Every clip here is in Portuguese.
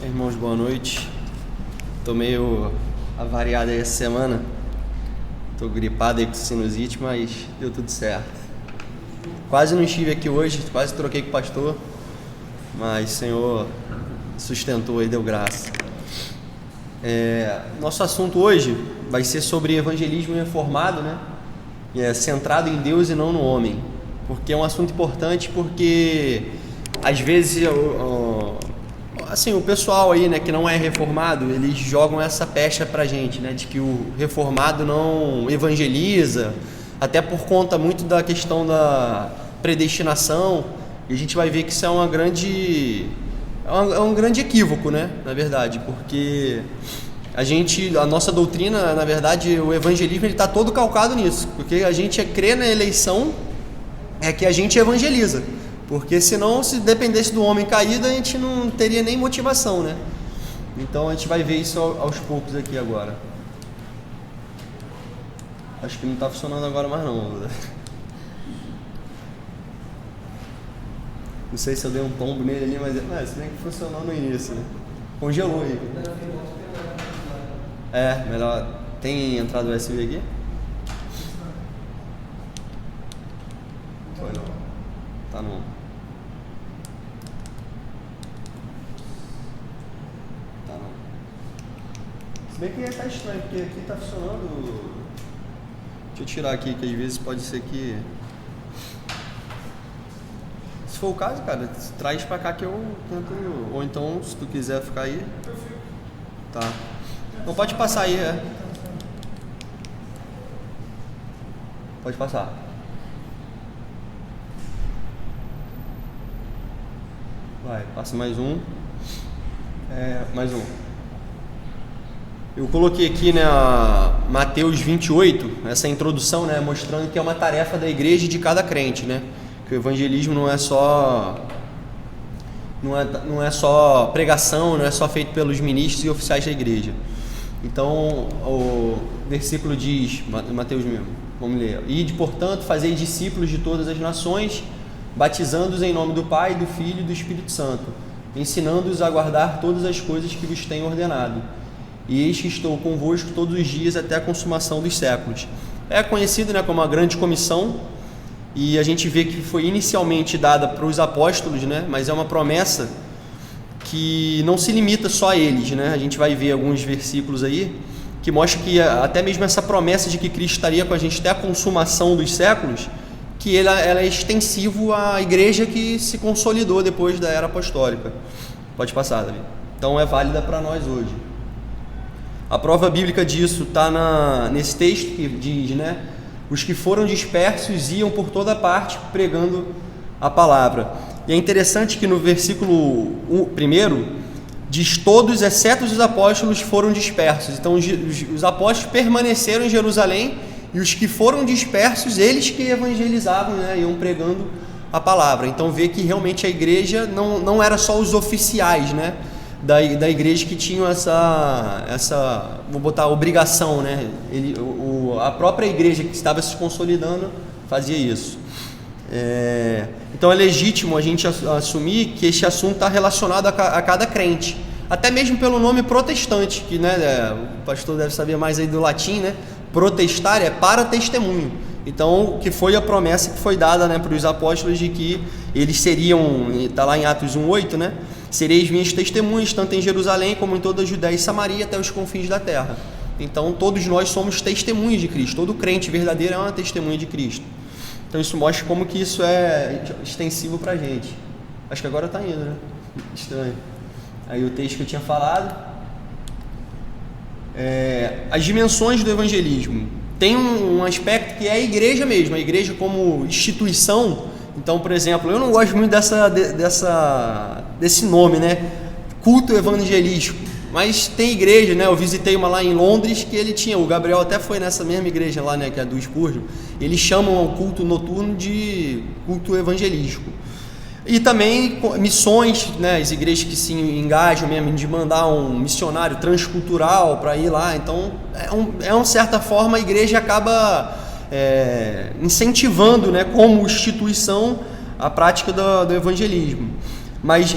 Irmãos, boa noite. Tô meio avariado aí essa semana. Tô gripado aí com sinusite, mas deu tudo certo. Quase não estive aqui hoje, quase troquei com o pastor, mas o Senhor sustentou e deu graça. Nosso assunto hoje vai ser sobre evangelismo reformado, né? Centrado em Deus e não no homem. Porque é um assunto importante, porque às vezes assim, o pessoal aí, né, que não é reformado, eles jogam essa pecha pra gente, né, de que o reformado não evangeliza, até por conta muito da questão da predestinação, e a gente vai ver que isso é um grande equívoco, né, na verdade, porque a nossa doutrina, na verdade, o evangelismo, ele está todo calcado nisso, porque a gente crê na eleição, é que a gente evangeliza. Porque senão, se dependesse do homem caído, a gente não teria nem motivação, né? Então a gente vai ver isso aos poucos aqui agora. Acho que não está funcionando agora mais não. Não sei se eu dei um tombo nele ali, mas se bem que funcionou no início, né? Congelou aí. Melhor. Tem entrada USB aqui? Foi não. Tá não. Se bem que tá estranho, porque aqui tá funcionando. Deixa eu tirar aqui, que às vezes pode ser que. Se for o caso, cara, traz pra cá que eu tento. Ou então, se tu quiser ficar aí. Tá. Então pode passar aí, Pode passar. Vai, passa mais um. Mais um. Eu coloquei aqui, né, Mateus 28, essa introdução, né, mostrando que é uma tarefa da igreja e de cada crente, né, que o evangelismo não é só pregação, não é só feito pelos ministros e oficiais da igreja. Então, o versículo diz, Mateus mesmo, vamos ler: Ide, portanto, fazei discípulos de todas as nações, batizando-os em nome do Pai, do Filho e do Espírito Santo, ensinando-os a guardar todas as coisas que vos tenho ordenado. E eis que estou convosco todos os dias até a consumação dos séculos. É conhecido, né, como a grande comissão, e a gente vê que foi inicialmente dada para os apóstolos, né, mas é uma promessa que não se limita só a eles, né? A gente vai ver alguns versículos aí que mostram que até mesmo essa promessa de que Cristo estaria com a gente até a consumação dos séculos, que ela é extensivo à igreja que se consolidou depois da era apostólica. Pode passar, Davi. Então é válida para nós hoje. A prova bíblica disso está nesse texto que diz, né? Os que foram dispersos iam por toda parte pregando a palavra. E é interessante que no versículo 1 diz: todos, exceto os apóstolos, foram dispersos. Então os apóstolos permaneceram em Jerusalém, e os que foram dispersos, eles que evangelizavam, né? Iam pregando a palavra. Então vê que realmente a igreja não era só os oficiais, né, da igreja que tinham essa vou botar, obrigação, né? A própria igreja que estava se consolidando fazia isso. Então é legítimo a gente assumir que este assunto está relacionado a cada crente, até mesmo pelo nome protestante, que, né, o pastor deve saber mais aí do latim, né? Protestar é para testemunho. Então, que foi a promessa que foi dada, né, para os apóstolos, de que eles seriam, está lá em Atos 1:8, né? Sereis minhas testemunhas, tanto em Jerusalém como em toda a Judéia e Samaria, até os confins da terra. Então, todos nós somos testemunhas de Cristo. Todo crente verdadeiro é uma testemunha de Cristo. Então, isso mostra como que isso é extensivo para a gente. Acho que agora está indo, né? Estranho. Aí o texto que eu tinha falado. As dimensões do evangelismo. Tem um aspecto que é a igreja mesmo, a igreja como instituição. Então, por exemplo, eu não gosto muito desse nome, né? Culto evangelístico. Mas tem igreja, né? Eu visitei uma lá em Londres que ele tinha, o Gabriel até foi nessa mesma igreja lá, né? Que é a do Spurgeon. Eles chamam o culto noturno de culto evangelístico. E também missões, né? As igrejas que se engajam mesmo de mandar um missionário transcultural para ir lá. Então, uma certa forma, a igreja acaba incentivando, né, como instituição, a prática do evangelismo. mas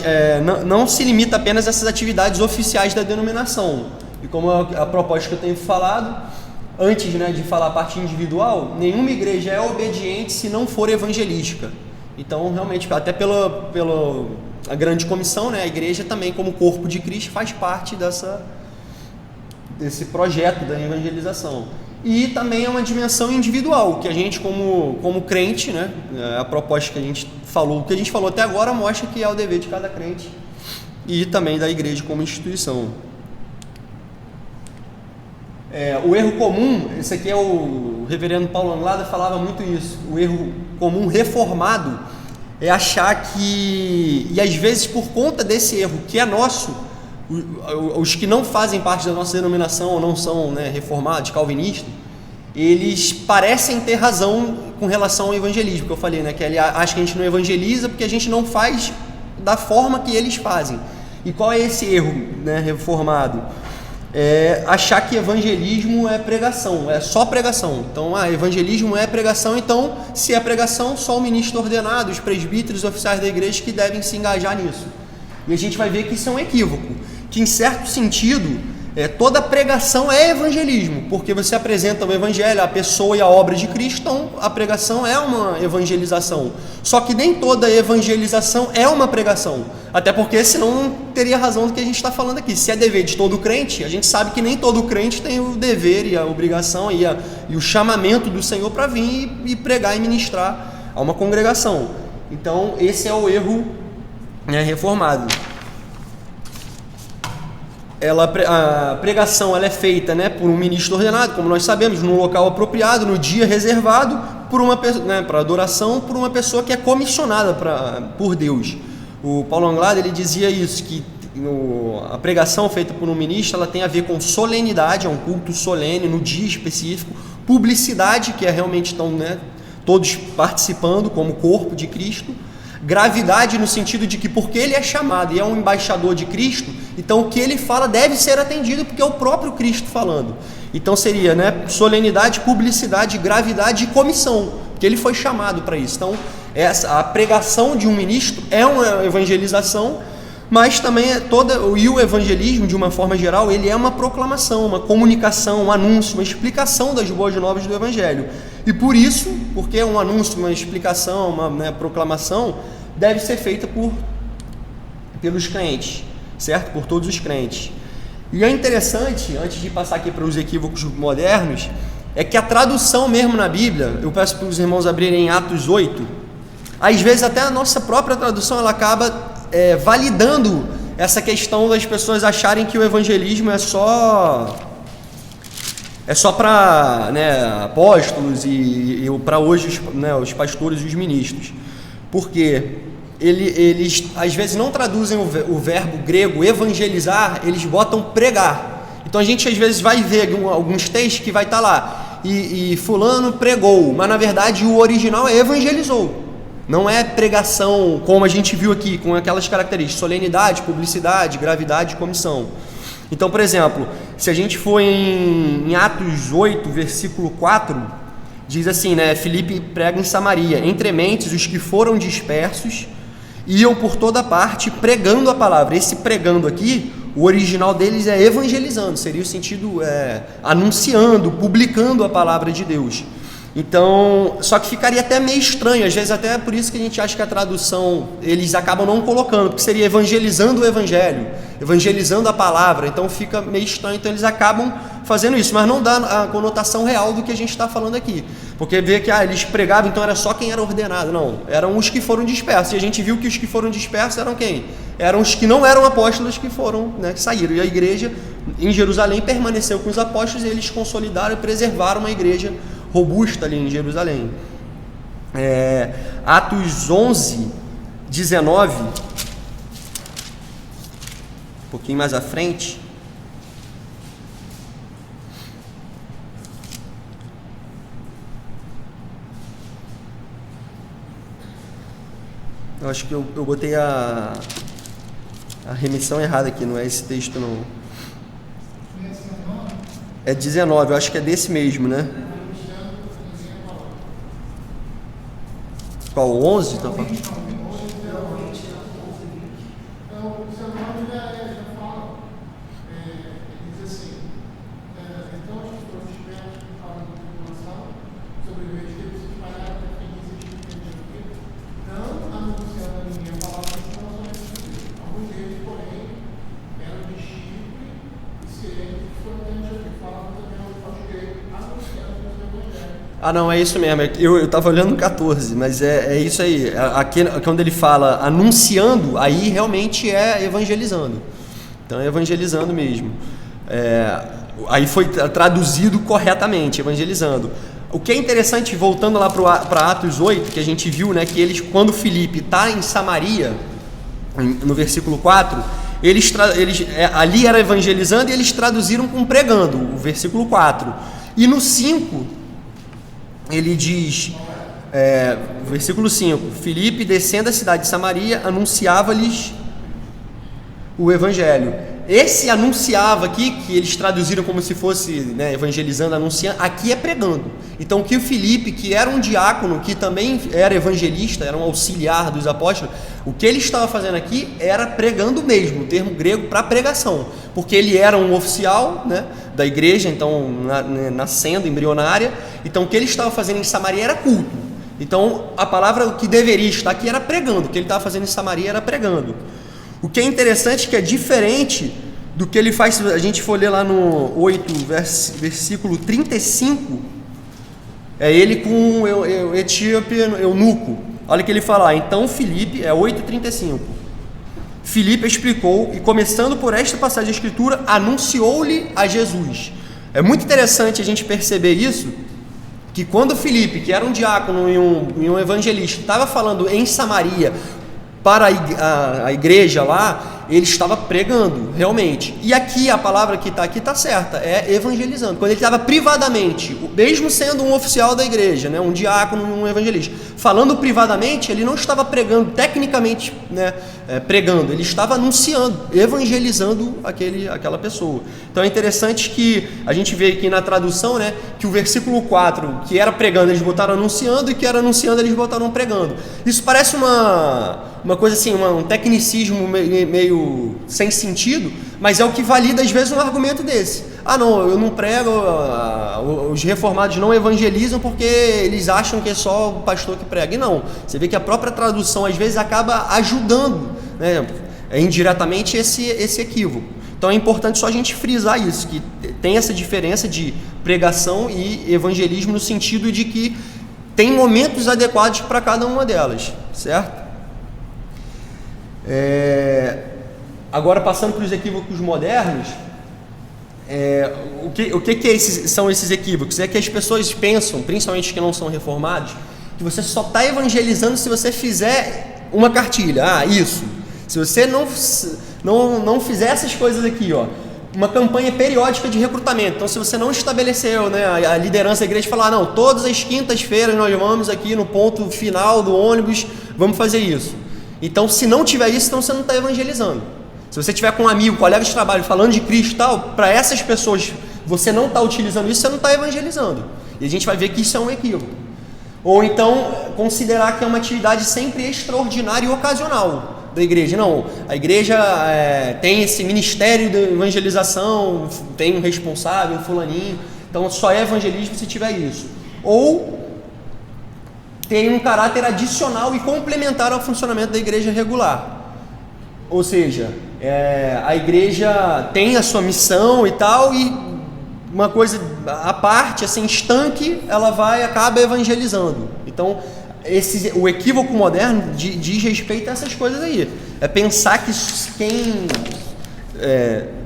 não se limita apenas a essas atividades oficiais da denominação. E como a proposta que eu tenho falado, antes, né, de falar a parte individual, nenhuma igreja é obediente se não for evangelística. Então, realmente, até pela a grande comissão, né, a igreja também, como corpo de Cristo, faz parte desse projeto da evangelização. E também é uma dimensão individual, que a gente, como crente, né, a proposta que a gente falou, o que a gente falou até agora mostra que é o dever de cada crente e também da igreja como instituição. O erro comum, esse aqui o reverendo Paulo Anglada falava muito isso, o erro comum reformado é achar que, e às vezes por conta desse erro que é nosso, os que não fazem parte da nossa denominação ou não são, né, reformados, calvinistas, eles parecem ter razão com relação ao evangelismo, que eu falei, né, que ele acha que a gente não evangeliza porque a gente não faz da forma que eles fazem. E qual é esse erro, né, reformado? Achar que evangelismo é pregação, é só pregação. Então, evangelismo é pregação, então, se é pregação, só o ministro ordenado, os presbíteros, oficiais da igreja que devem se engajar nisso. E a gente vai ver que isso é um equívoco, que em certo sentido, toda pregação é evangelismo, porque você apresenta o evangelho, a pessoa e a obra de Cristo, então a pregação é uma evangelização. Só que nem toda evangelização é uma pregação, até porque senão não teria razão do que a gente está falando aqui. Se é dever de todo crente, a gente sabe que nem todo crente tem o dever e a obrigação e o chamamento do Senhor para vir e pregar e ministrar a uma congregação. Então esse é o erro, né, reformado. A pregação ela é feita, né, por um ministro ordenado, como nós sabemos, num local apropriado, no dia reservado para adoração, por uma pessoa que é comissionada por Deus. O Paulo Anglada ele dizia isso, que a pregação feita por um ministro ela tem a ver com solenidade, é um culto solene no dia específico, publicidade, que é realmente estão, né, todos participando como corpo de Cristo, gravidade no sentido de que porque ele é chamado e é um embaixador de Cristo, então o que ele fala deve ser atendido porque é o próprio Cristo falando. Então seria, né, solenidade, publicidade, gravidade e comissão, porque ele foi chamado para isso. Então a pregação de um ministro é uma evangelização, mas também e o evangelismo de uma forma geral ele é uma proclamação, uma comunicação, um anúncio, uma explicação das boas novas do evangelho. E por isso, porque é um anúncio, uma explicação, uma, né, proclamação, deve ser feita pelos crentes, certo? Por todos os crentes. E é interessante, antes de passar aqui para os equívocos modernos, é que a tradução mesmo na Bíblia, eu peço para os irmãos abrirem em Atos 8, às vezes até a nossa própria tradução ela acaba validando essa questão das pessoas acharem que o evangelismo é só para, né, apóstolos e para hoje, né, os pastores e os ministros, porque eles às vezes não traduzem o verbo grego evangelizar, eles botam pregar. Então a gente às vezes vai ver alguns textos que vai estar lá e fulano pregou, mas na verdade o original é evangelizou. Não é pregação como a gente viu aqui, com aquelas características, solenidade, publicidade, gravidade e comissão. Então, por exemplo, se a gente for em Atos 8, versículo 4, diz assim, né, Filipe prega em Samaria, entre mentes os que foram dispersos, iam por toda parte pregando a palavra. Esse pregando aqui, o original deles é evangelizando, seria o sentido anunciando, publicando a palavra de Deus. Então, só que ficaria até meio estranho, às vezes até por isso que a gente acha que a tradução, eles acabam não colocando, porque seria evangelizando o evangelho, evangelizando a palavra, então fica meio estranho, então eles acabam fazendo isso, mas não dá a conotação real do que a gente está falando aqui, porque vê que eles pregavam, então era só quem era ordenado, não, eram os que foram dispersos, e a gente viu que os que foram dispersos eram quem? Eram os que não eram apóstolos que foram, né, que saíram, e a igreja em Jerusalém permaneceu com os apóstolos, e eles consolidaram e preservaram uma igreja robusta ali em Jerusalém. Atos 11, 19, um pouquinho mais à frente, eu acho que eu botei a remissão errada aqui, não é esse texto não. É 19, eu acho que é desse mesmo, né? Qual, o 11? Tá falando? Ah, não, é isso mesmo. Eu estava olhando no 14, mas é isso aí. Aqui, quando ele fala anunciando, aí realmente é evangelizando. Então é evangelizando mesmo. Aí foi traduzido corretamente, evangelizando. O que é interessante, voltando lá para Atos 8, que a gente viu, né, que eles, quando Filipe está em Samaria, no versículo 4, ali era evangelizando e eles traduziram com pregando, o versículo 4. E no 5, ele diz, versículo 5, Filipe, descendo a cidade de Samaria, anunciava-lhes o evangelho. Esse anunciava aqui, que eles traduziram como se fosse, né, evangelizando, anunciando, aqui é pregando. Então que o Filipe, que era um diácono, que também era evangelista, era um auxiliar dos apóstolos, o que ele estava fazendo aqui era pregando mesmo, o termo grego para pregação, porque ele era um oficial, né, da igreja, então nascendo, embrionária. Então o que ele estava fazendo em Samaria era culto. Então a palavra que deveria estar aqui era pregando, o que ele estava fazendo em Samaria era pregando. O que é interessante, que é diferente do que ele faz, se a gente for ler lá no 8, versículo 35, é ele com o etíope eunuco. Olha o que ele fala, então Filipe, 8,35. Filipe explicou, e começando por esta passagem da Escritura, anunciou-lhe a Jesus. É muito interessante a gente perceber isso, que quando Filipe, que era um diácono e um evangelista, estava falando em Samaria para a igreja lá, ele estava pregando, realmente. E aqui, a palavra que está aqui está certa, é evangelizando. Quando ele estava privadamente, mesmo sendo um oficial da igreja, né, um diácono e um evangelista, falando privadamente, ele não estava pregando, tecnicamente, né, pregando, ele estava anunciando, evangelizando aquela pessoa. Então é interessante que a gente vê aqui na tradução, né, que o versículo 4, que era pregando, eles botaram anunciando, e que era anunciando, eles botaram pregando. Isso parece uma coisa assim, um tecnicismo meio sem sentido, mas é o que valida às vezes um argumento desse. Ah não, eu não prego, os reformados não evangelizam porque eles acham que é só o pastor que prega. E não, você vê que a própria tradução às vezes acaba ajudando, né, indiretamente esse equívoco. Então é importante só a gente frisar isso, que tem essa diferença de pregação e evangelismo no sentido de que tem momentos adequados para cada uma delas, certo? Agora, passando para os equívocos modernos, o que são esses equívocos? É que as pessoas pensam, principalmente que não são reformados, que você só está evangelizando se você fizer uma cartilha. Isso. Se você não fizer essas coisas aqui, uma campanha periódica de recrutamento. Então, se você não estabeleceu, né, a liderança da igreja falar, não, todas as quintas-feiras nós vamos aqui no ponto final do ônibus, vamos fazer isso. Então, se não tiver isso, então você não está evangelizando. Se você tiver com um amigo, colega de trabalho, falando de Cristo e tal, para essas pessoas você não está utilizando isso, você não está evangelizando. E a gente vai ver que isso é um equívoco. Ou então, considerar que é uma atividade sempre extraordinária e ocasional da igreja. Não, a igreja tem esse ministério de evangelização, tem um responsável, um fulaninho, então só é evangelismo se tiver isso. Ou tem um caráter adicional e complementar ao funcionamento da igreja regular. Ou seja, a igreja tem a sua missão e tal, e uma coisa à parte, assim, estanque, ela acaba evangelizando. Então, o equívoco moderno diz respeito a essas coisas aí. É pensar que quem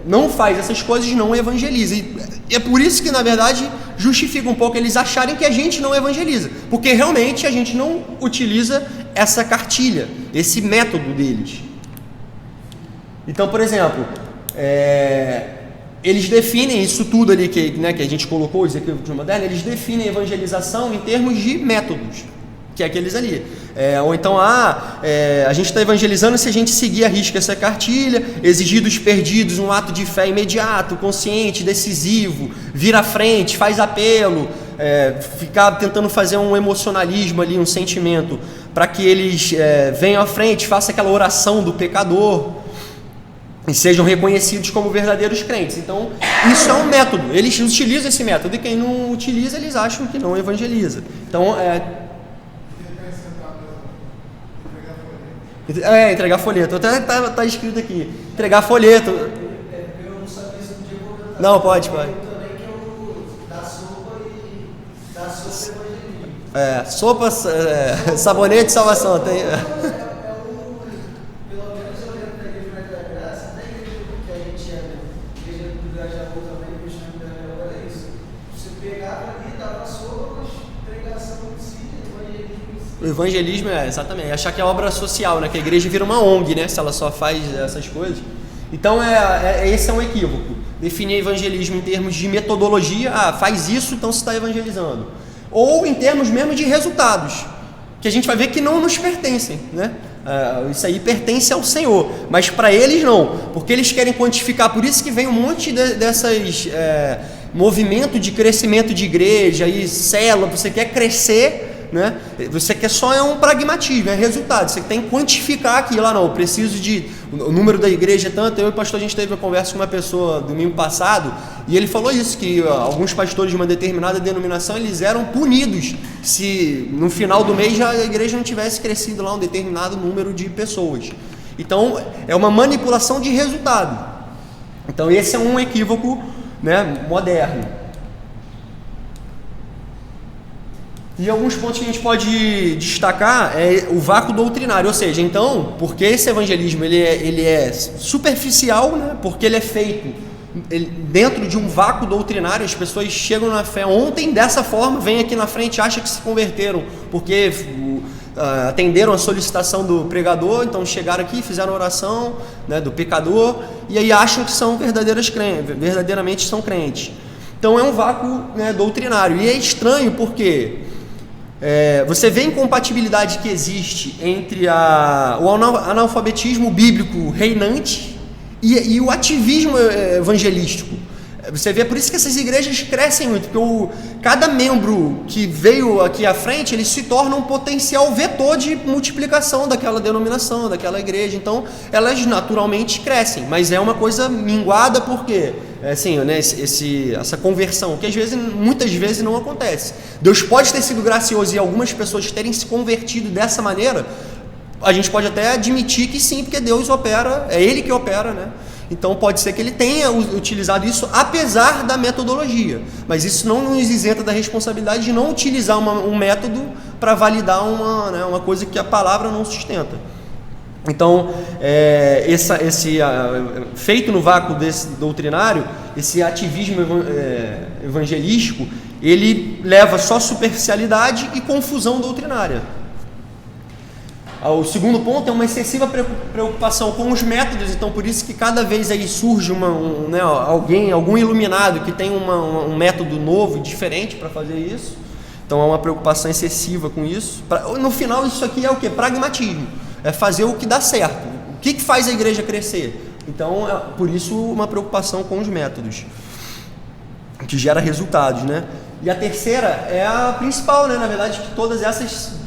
não faz essas coisas não evangeliza. E é por isso que, na verdade, justifica um pouco eles acharem que a gente não evangeliza. Porque realmente a gente não utiliza essa cartilha, esse método deles. Então, por exemplo, eles definem isso tudo ali que a gente colocou, os equívocos modernos, eles definem evangelização em termos de métodos, que é aqueles ali. Ou então, a gente está evangelizando se a gente seguir a risca essa cartilha, exigir dos perdidos um ato de fé imediato, consciente, decisivo, vir à frente, faz apelo, ficar tentando fazer um emocionalismo ali, um sentimento, para que eles venham à frente, façam aquela oração do pecador e sejam reconhecidos como verdadeiros crentes. Então, isso é um método, eles utilizam esse método, e quem não utiliza, eles acham que não evangeliza. Então, entregar folheto, até tá escrito aqui, entregar folheto. Eu não sabia se podia colocar. Não, pode. Também que é Sopa, sabonete de salvação. Tem... O evangelismo exatamente, achar que é obra social, né? Que a igreja vira uma ONG, né? Se ela só faz essas coisas. Então, esse é um equívoco. Definir evangelismo em termos de metodologia, faz isso, então você está evangelizando. Ou em termos mesmo de resultados, que a gente vai ver que não nos pertencem, né? Isso aí pertence ao Senhor, mas para eles não, porque eles querem quantificar, por isso que vem um monte dessas movimento de crescimento de igreja e célula, você quer crescer, né? Você quer só um pragmatismo, resultado, você tem que quantificar aquilo lá, não, eu preciso de, o número da igreja é tanto. Eu e o pastor, a gente teve uma conversa com uma pessoa domingo passado, e ele falou isso, que alguns pastores de uma determinada denominação, eles eram punidos se no final do mês a igreja não tivesse crescido lá um determinado número de pessoas. Então é uma manipulação de resultado. Então esse é um equívoco, né, moderno. E alguns pontos que a gente pode destacar é o vácuo doutrinário, ou seja, então, porque esse evangelismo ele é superficial, né? Porque ele é feito dentro de um vácuo doutrinário, as pessoas chegam na fé ontem dessa forma, vêm aqui na frente, acham que se converteram, porque atenderam a solicitação do pregador, então chegaram aqui, fizeram a oração, né, do pecador, e aí acham que são verdadeiramente são crentes. Então é um vácuo, né, doutrinário, e é estranho porque... você vê a incompatibilidade que existe entre o analfabetismo bíblico reinante e o ativismo evangelístico. Você vê, por isso que essas igrejas crescem muito, porque cada membro que veio aqui à frente, ele se torna um potencial vetor de multiplicação daquela denominação, daquela igreja. Então elas naturalmente crescem, mas é uma coisa minguada, porque assim, né, essa conversão, que muitas vezes não acontece. Deus pode ter sido gracioso e algumas pessoas terem se convertido dessa maneira, a gente pode até admitir que sim, porque Deus opera, é Ele que opera, né? Então pode ser que ele tenha utilizado isso apesar da metodologia, mas isso não nos isenta da responsabilidade de não utilizar um método para validar uma coisa que a palavra não sustenta. Então, feito no vácuo desse doutrinário, esse ativismo evangelístico, ele leva só superficialidade e confusão doutrinária. O segundo ponto é uma excessiva preocupação com os métodos, então por isso que cada vez aí surge algum iluminado que tem um método novo e diferente para fazer isso. Então há uma preocupação excessiva com isso. No final isso aqui é o quê? Pragmatismo. É fazer o que dá certo. O que faz a igreja crescer? Então, por isso uma preocupação com os métodos, que gera resultados, né? E a terceira é a principal, né? Na verdade, que todas essas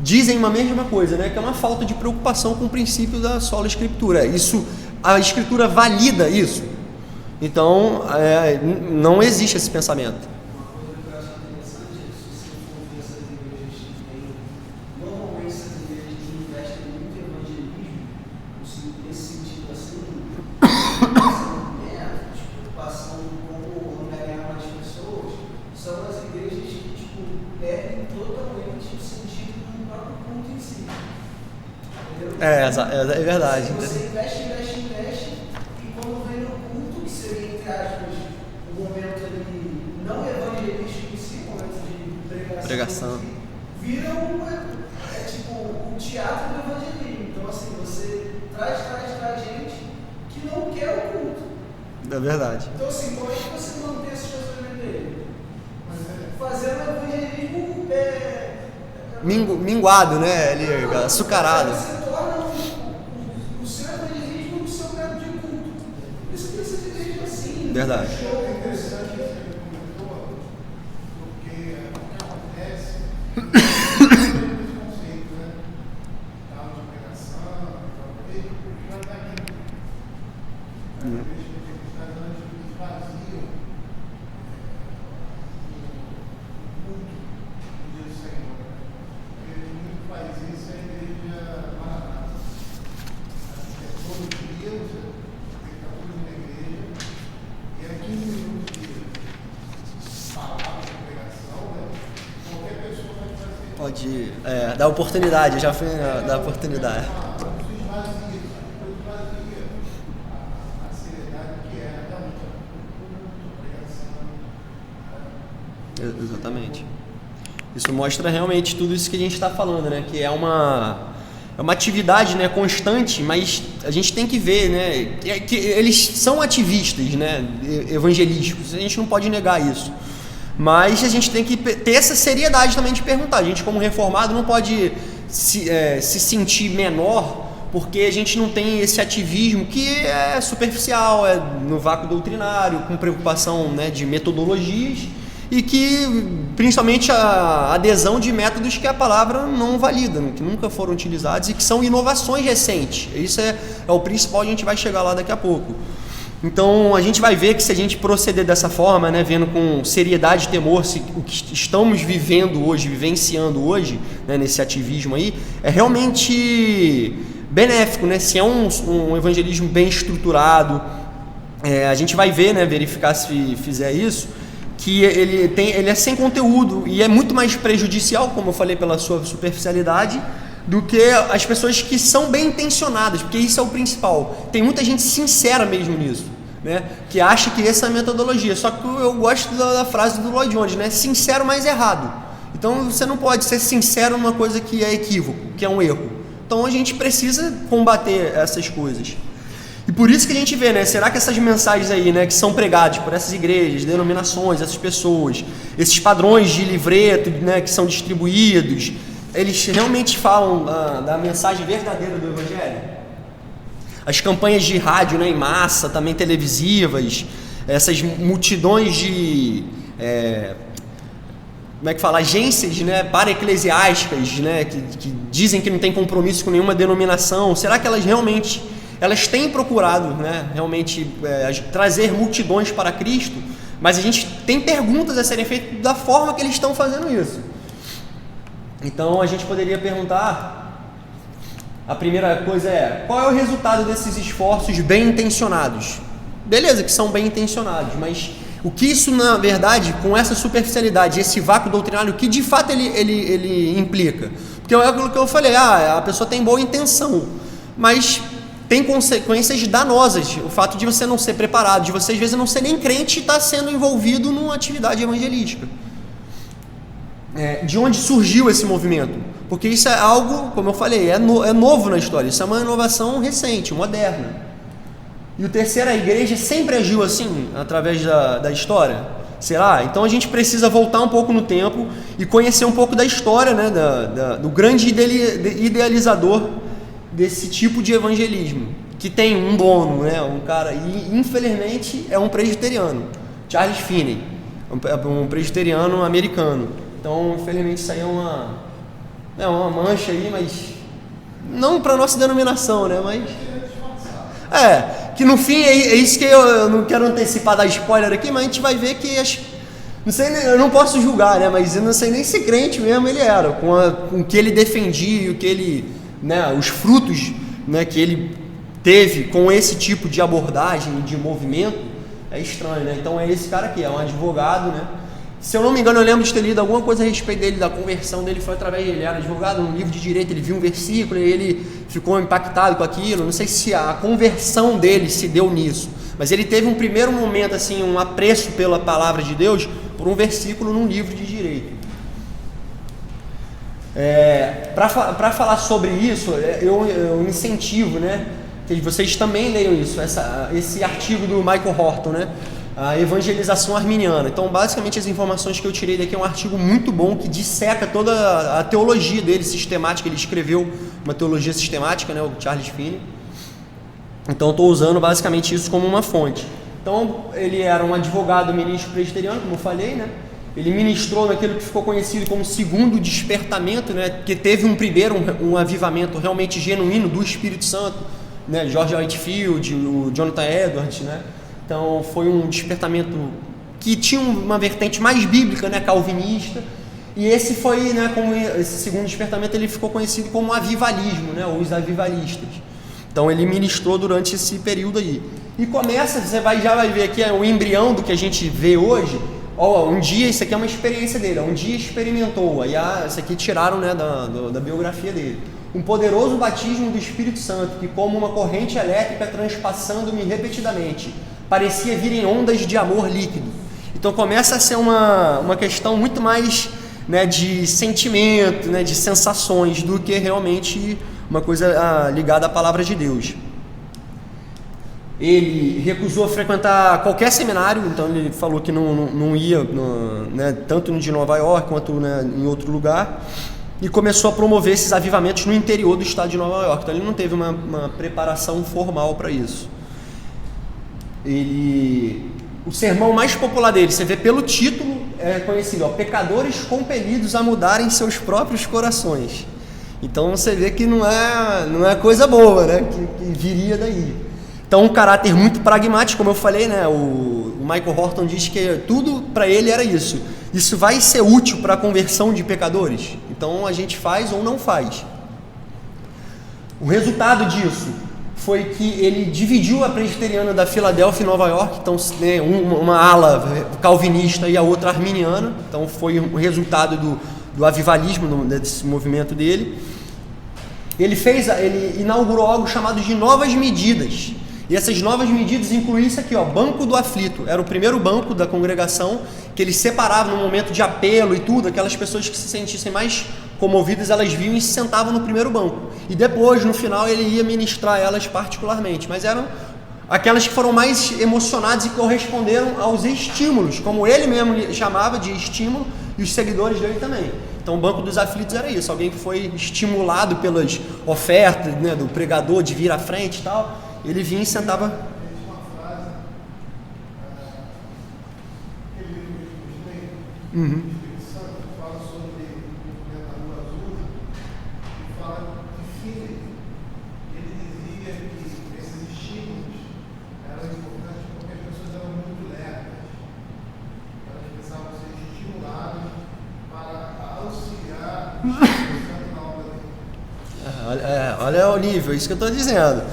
dizem uma mesma coisa, né? Que é uma falta de preocupação com o princípio da sola escritura. A escritura valida isso. Então, não existe esse pensamento. É verdade. Você investe, e quando vem no culto, que seria, entre aspas, o momento ali, não evangelístico em si, o momento de pregação. Vira o teatro do evangelismo. Então, assim, você traz gente que não quer o culto. É verdade. Então, assim, como é que você mantém essas pessoas dele? Fazendo evangelismo minguado, né? Ali, açucarado. Você torna o seu evangelismo o seu método de culto. Isso precisa de gente assim. Verdade. É interessante que você comentou, porque o que acontece é esse conceito, né? Da autopregação, já está aqui. A igreja está dando vazio o culto do dia do Senhor. Porque muito faz isso a igreja Maranata. Todo dia você tem que estar tudo na igreja e é 15 minutos de palavra, de pregação, né? Qualquer pessoa vai pode dar oportunidade, eu já fui dar oportunidade. Exatamente. Isso mostra realmente tudo isso que a gente está falando, né? Que é uma atividade, né, constante, mas a gente tem que ver, né, que eles são ativistas, né, evangelísticos, a gente não pode negar isso. Mas a gente tem que ter essa seriedade também de perguntar. A gente, como reformado, não pode se sentir menor porque a gente não tem esse ativismo que é superficial, é no vácuo doutrinário, com preocupação, né, de metodologias, e que principalmente a adesão de métodos que a palavra não valida, que nunca foram utilizados e que são inovações recentes. Isso é o principal, a gente vai chegar lá daqui a pouco. Então a gente vai ver que se a gente proceder dessa forma, né, vendo com seriedade e temor o que estamos vivendo hoje, vivenciando hoje, né, nesse ativismo aí, é realmente benéfico, né? Se é um evangelismo bem estruturado, a gente vai ver, né, verificar se fizer isso, que ele é sem conteúdo e é muito mais prejudicial, como eu falei, pela sua superficialidade, do que as pessoas que são bem intencionadas, porque isso é o principal. Tem muita gente sincera mesmo nisso, né, que acha que essa é a metodologia. Só que eu gosto da frase do Lloyd Jones, né, sincero, mas errado. Então você não pode ser sincero numa coisa que é equívoco, que é um erro. Então a gente precisa combater essas coisas. E por isso que a gente vê, né, será que essas mensagens aí, né, que são pregadas por essas igrejas, denominações, essas pessoas, esses padrões de livreto, né, que são distribuídos, eles realmente falam da mensagem verdadeira do Evangelho? As campanhas de rádio, né, em massa, também televisivas, essas multidões de agências, né, para-eclesiásticas, né, que dizem que não tem compromisso com nenhuma denominação, será que elas têm procurado, né, realmente trazer multidões para Cristo? Mas a gente tem perguntas a serem feitas da forma que eles estão fazendo isso. Então a gente poderia perguntar, a primeira coisa qual é o resultado desses esforços bem intencionados? Beleza, que são bem intencionados, mas o que isso, na verdade, com essa superficialidade, esse vácuo doutrinário, o que de fato ele implica? Porque é aquilo que eu falei, a pessoa tem boa intenção, mas tem consequências danosas, o fato de você não ser preparado, de você às vezes não ser nem crente e estar sendo envolvido numa atividade evangelística. De onde surgiu esse movimento? Porque isso é algo, como eu falei, é novo na história, isso é uma inovação recente, moderna. E o terceiro, a igreja sempre agiu assim, através da história? Será? Então a gente precisa voltar um pouco no tempo e conhecer um pouco da história, né, do grande idealizador desse tipo de evangelismo, que tem um dono, né, um cara, e infelizmente é um presbiteriano, Charles Finney, um presbiteriano americano. Então, infelizmente, isso aí é uma mancha aí, mas não para nossa denominação, né, mas que no fim é isso que eu não quero antecipar, dar spoiler aqui, mas a gente vai ver que não sei, eu não posso julgar, né, mas eu não sei nem se crente mesmo ele era, com o que ele defendia, o que ele, né, os frutos, né, que ele teve com esse tipo de abordagem, de movimento, é estranho, né? Então é esse cara aqui, é um advogado, né? Se eu não me engano, eu lembro de ter lido alguma coisa a respeito dele, da conversão dele, foi através dele, ele era advogado, num livro de direito, ele viu um versículo e ele ficou impactado com aquilo. Não sei se a conversão dele se deu nisso, mas ele teve um primeiro momento, assim, um apreço pela palavra de Deus por um versículo num livro de direito. Para falar sobre isso, eu incentivo, né, que vocês também leiam isso, esse artigo do Michael Horton, né, a evangelização arminiana. Então, basicamente, as informações que eu tirei daqui é um artigo muito bom que disseca toda a teologia dele, sistemática. Ele escreveu uma teologia sistemática, né, o Charles Finney. Então, estou usando basicamente isso como uma fonte. Então, ele era um advogado ministro presbiteriano, como eu falei, né? Ele ministrou naquilo que ficou conhecido como segundo despertamento, né? Que teve um avivamento realmente genuíno do Espírito Santo, né? George Whitefield, o Jonathan Edwards, né? Então foi um despertamento que tinha uma vertente mais bíblica, né, calvinista, e esse foi, né, como esse segundo despertamento, ele ficou conhecido como avivalismo, né, os avivalistas. Então ele ministrou durante esse período aí. E começa, já vai ver aqui o embrião do que a gente vê hoje. um dia, isso aqui é uma experiência dele, um dia experimentou, aí isso aqui tiraram, né, da biografia dele. Um poderoso batismo do Espírito Santo, que como uma corrente elétrica transpassando-me repetidamente, parecia vir em ondas de amor líquido. Então começa a ser uma questão muito mais, né, de sentimento, né, de sensações, do que realmente uma coisa ligada à palavra de Deus. Ele recusou frequentar qualquer seminário, então ele falou que não ia, né, tanto no de Nova York quanto, né, em outro lugar, e começou a promover esses avivamentos no interior do estado de Nova York. Então ele não teve uma preparação formal para isso. O sermão mais popular dele, você vê pelo título, é conhecido, pecadores compelidos a mudarem seus próprios corações. Então você vê que não é coisa boa, né, que viria daí. Então, um caráter muito pragmático, como eu falei, né? O Michael Horton diz que tudo para ele era isso. Isso vai ser útil para a conversão de pecadores? Então, a gente faz ou não faz. O resultado disso foi que ele dividiu a presbiteriana da Filadélfia e Nova York, então, né, uma ala calvinista e a outra arminiana. Então, foi um resultado do avivalismo, desse movimento dele. Ele inaugurou algo chamado de novas medidas. E essas novas medidas incluíam isso aqui, banco do aflito. Era o primeiro banco da congregação que eles separavam no momento de apelo e tudo. Aquelas pessoas que se sentissem mais comovidas, elas vinham e se sentavam no primeiro banco. E depois, no final, ele ia ministrar elas particularmente. Mas eram aquelas que foram mais emocionadas e corresponderam aos estímulos, como ele mesmo chamava de estímulo, e os seguidores dele também. Então, o banco dos aflitos era isso. Alguém que foi estimulado pelas ofertas, né, do pregador de vir à frente e tal. Ele vinha e sentava. Uma frase, aquele livro que eu estudei, Espírito Santo, fala sobre o movimento da Rua Azul, e fala de Finney. Ele dizia que esses estímulos eram importantes porque as pessoas eram muito lerdas. Elas precisavam ser estimuladas para auxiliar o Espírito Santo na obra dele. Olha o nível, isso que eu estou dizendo.